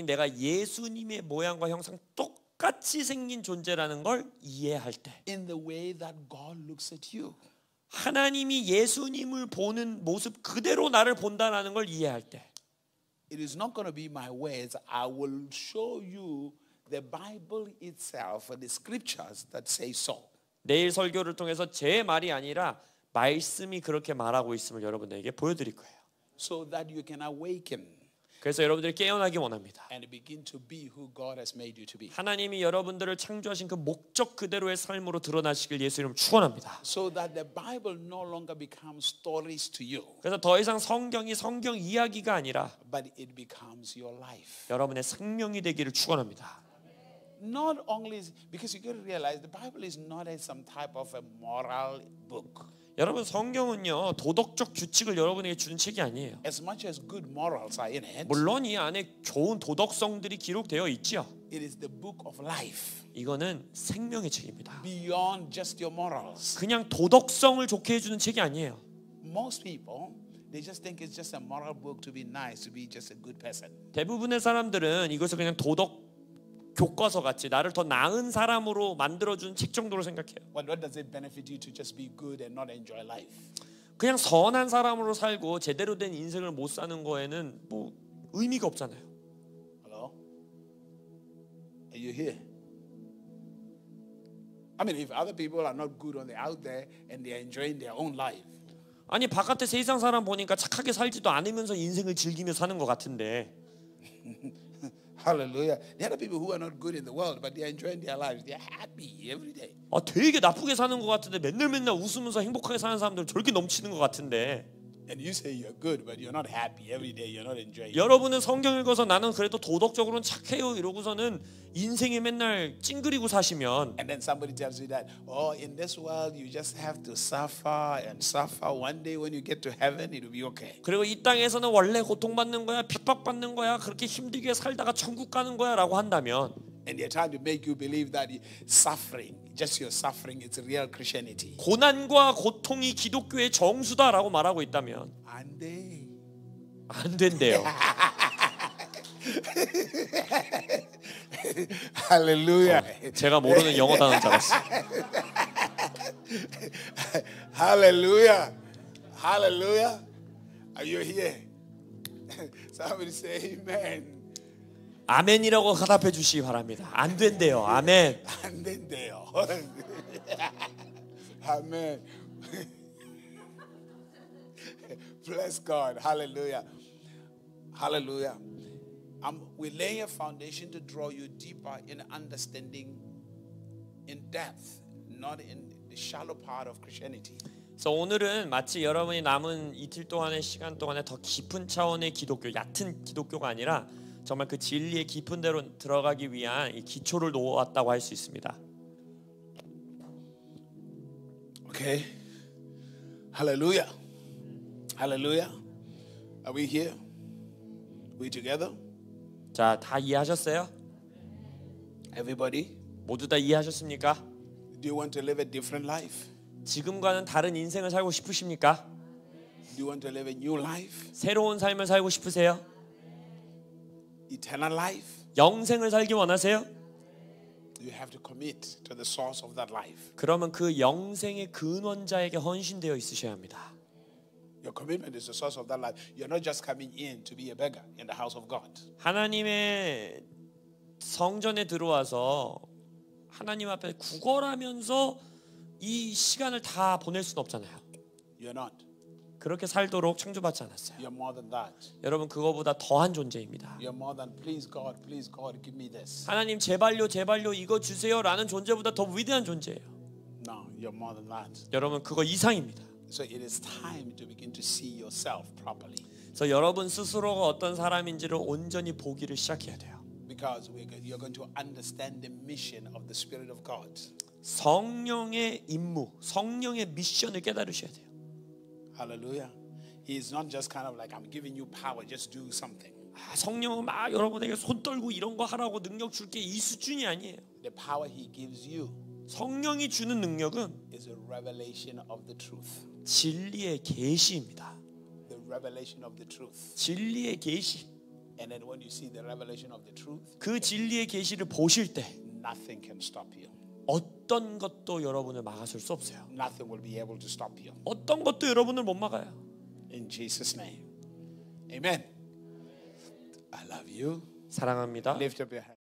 내가 예수님의 모양과 형상 똑같이 생긴 존재라는 걸 이해할 때, In the way that God looks at you. 하나님이 예수님을 보는 모습 그대로 나를 본다라는 걸 이해할 때, It is not going to be my words. I will show you the Bible itself, the scriptures that say so. 내일 설교를 통해서 제 말이 아니라 말씀이 그렇게 말하고 있음을 여러분에게 보여드릴 거예요. So that you can awaken 그래서 여러분들이 깨어나기 원합니다. and begin to be who God has made you to be. 하나님이 여러분들을 창조하신 그 목적 그대로의 삶으로 드러나시길 예수 이름 축원합니다. So that the Bible no longer becomes stories to you, 그래서 더 이상 성경이 성경 이야기가 아니라 but it becomes your life. 여러분의 생명이 되기를 축원합니다. Not only because you got to realize the Bible is not some type of a moral book. 여러분 성경은요 도덕적 규칙을 여러분에게 주는 책이 아니에요. As much as good morals are in it, 물론 이 안에 좋은 도덕성들이 기록되어 있죠. it is the book of life. 이거는 생명의 책입니다. Beyond just your morals. 그냥 도덕성을 좋게 해주는 책이 아니에요. Most people, they just think it's just a moral book to be nice, to be just a good person. 대부분의 사람들은 이것을 그냥 도덕 교과서 같이 나를 더 나은 사람으로 만들어준 책 정도로 생각해요. But what does it benefit you to just be good and not enjoy life? 그냥 선한 사람으로 살고 제대로 된 인생을 못 사는 거에는 뭐 의미가 없잖아요. Hello? Are you here? I mean, if other people are not good on the out there and they are enjoying their own life, 아니 바깥에 세상 사람 보니까 착하게 살지도 않으면서 인생을 즐기며 사는 것 같은데 hallelujah. There are people who are not good in the world, but they are enjoying their lives. They are happy every day. 되게 나쁘게 사는 것 같은데 맨날 웃으면서 행복하게 사는 사람들 저렇게 넘치는 것 같은데 And you say you're good, but you're not happy every day. You're not enjoying it. 여러분은 성경 읽어서 나는 그래도 도덕적으로는 착해요 이러고서는 인생에 맨날 찡그리고 사시면 And then somebody tells you that, oh, in this world you just have to suffer and suffer. One day when you get to heaven, it will be okay. 그리고 이 땅에서는 원래 고통받는 거야 핍박받는 거야 그렇게 힘들게 살다가 천국 가는 거야 라고 한다면 And they're trying to make you believe that suffering, just your suffering, it's real Christianity. 고난과 고통이 기독교의 정수다라고 말하고 있다면 And they 안 된대요. Hallelujah. 제가 모르는 영어 단어 잡았어요. Hallelujah. Hallelujah. Are you here? Somebody say amen. 아멘이라고 화답해 주시기 바랍니다. 안 된대요. 아멘. 안 된대요. Amen. Bless God. Hallelujah. Hallelujah. We're laying a foundation to draw you deeper in understanding in depth, not in the shallow part of Christianity. 그래서 오늘은 마치 여러분이 남은 이틀 동안의 시간 동안에 더 깊은 차원의 기독교, 얕은 기독교가 아니라 정말 그 진리의 깊은 데로 들어가기 위한 이 기초를 놓았다고 할 수 있습니다. Okay. Hallelujah. Hallelujah. Are we here? We together? 자, 다 이해하셨어요? Everybody? 모두 다 이해하셨습니까? Do you want to live a different life? 지금과는 다른 인생을 살고 싶으십니까? Do you want to live a new life? 새로운 삶을 살고 싶으세요? Eternal life? 영생을 살기 원하세요? You have to commit to the source of that life. 그러면 그 영생의 근원자에게 헌신되어 있으셔야 합니다. Your commitment is the source of that life. You're not just coming in to be a beggar in the house of God. 하나님의 성전에 들어와서 하나님 앞에 구걸하면서 이 시간을 다 보낼 수는 없잖아요. You're not. 그렇게 살도록 창조받지 않았어요. You're more than that. 여러분 그거보다 더한 존재입니다. You're more than please God, give me this. 하나님 제발요 제발요 이거 주세요라는 존재보다 더 위대한 존재예요. No, you're more than that. 여러분 그거 이상입니다. So it is time to begin to see yourself properly. 그래서 여러분 스스로가 어떤 사람인지를 온전히 보기를 시작해야 돼요. Because you're going to understand the mission of the Spirit of God. 성령의 임무, 성령의 미션을 깨달으셔야 돼요. Hallelujah. He is not just kind of like I'm giving you power, just do something. 성령은 막 여러분에게 손 떨고 이런 거 하라고 능력 줄게 이 수준이 아니에요. The power He gives you 성령이 주는 능력은 is a revelation of the truth. 진리의 계시입니다. The revelation of the truth. 진리의 계시. And then when you see the revelation of the truth, 그 진리의 계시를 보실 때 nothing can stop you. 어떤 것도 여러분을 막아설 수 없어요. Nothing will be able to stop you. 어떤 것도 여러분을 못 막아요. In Jesus' name. Amen. I love you. 사랑합니다. Lift up your hand.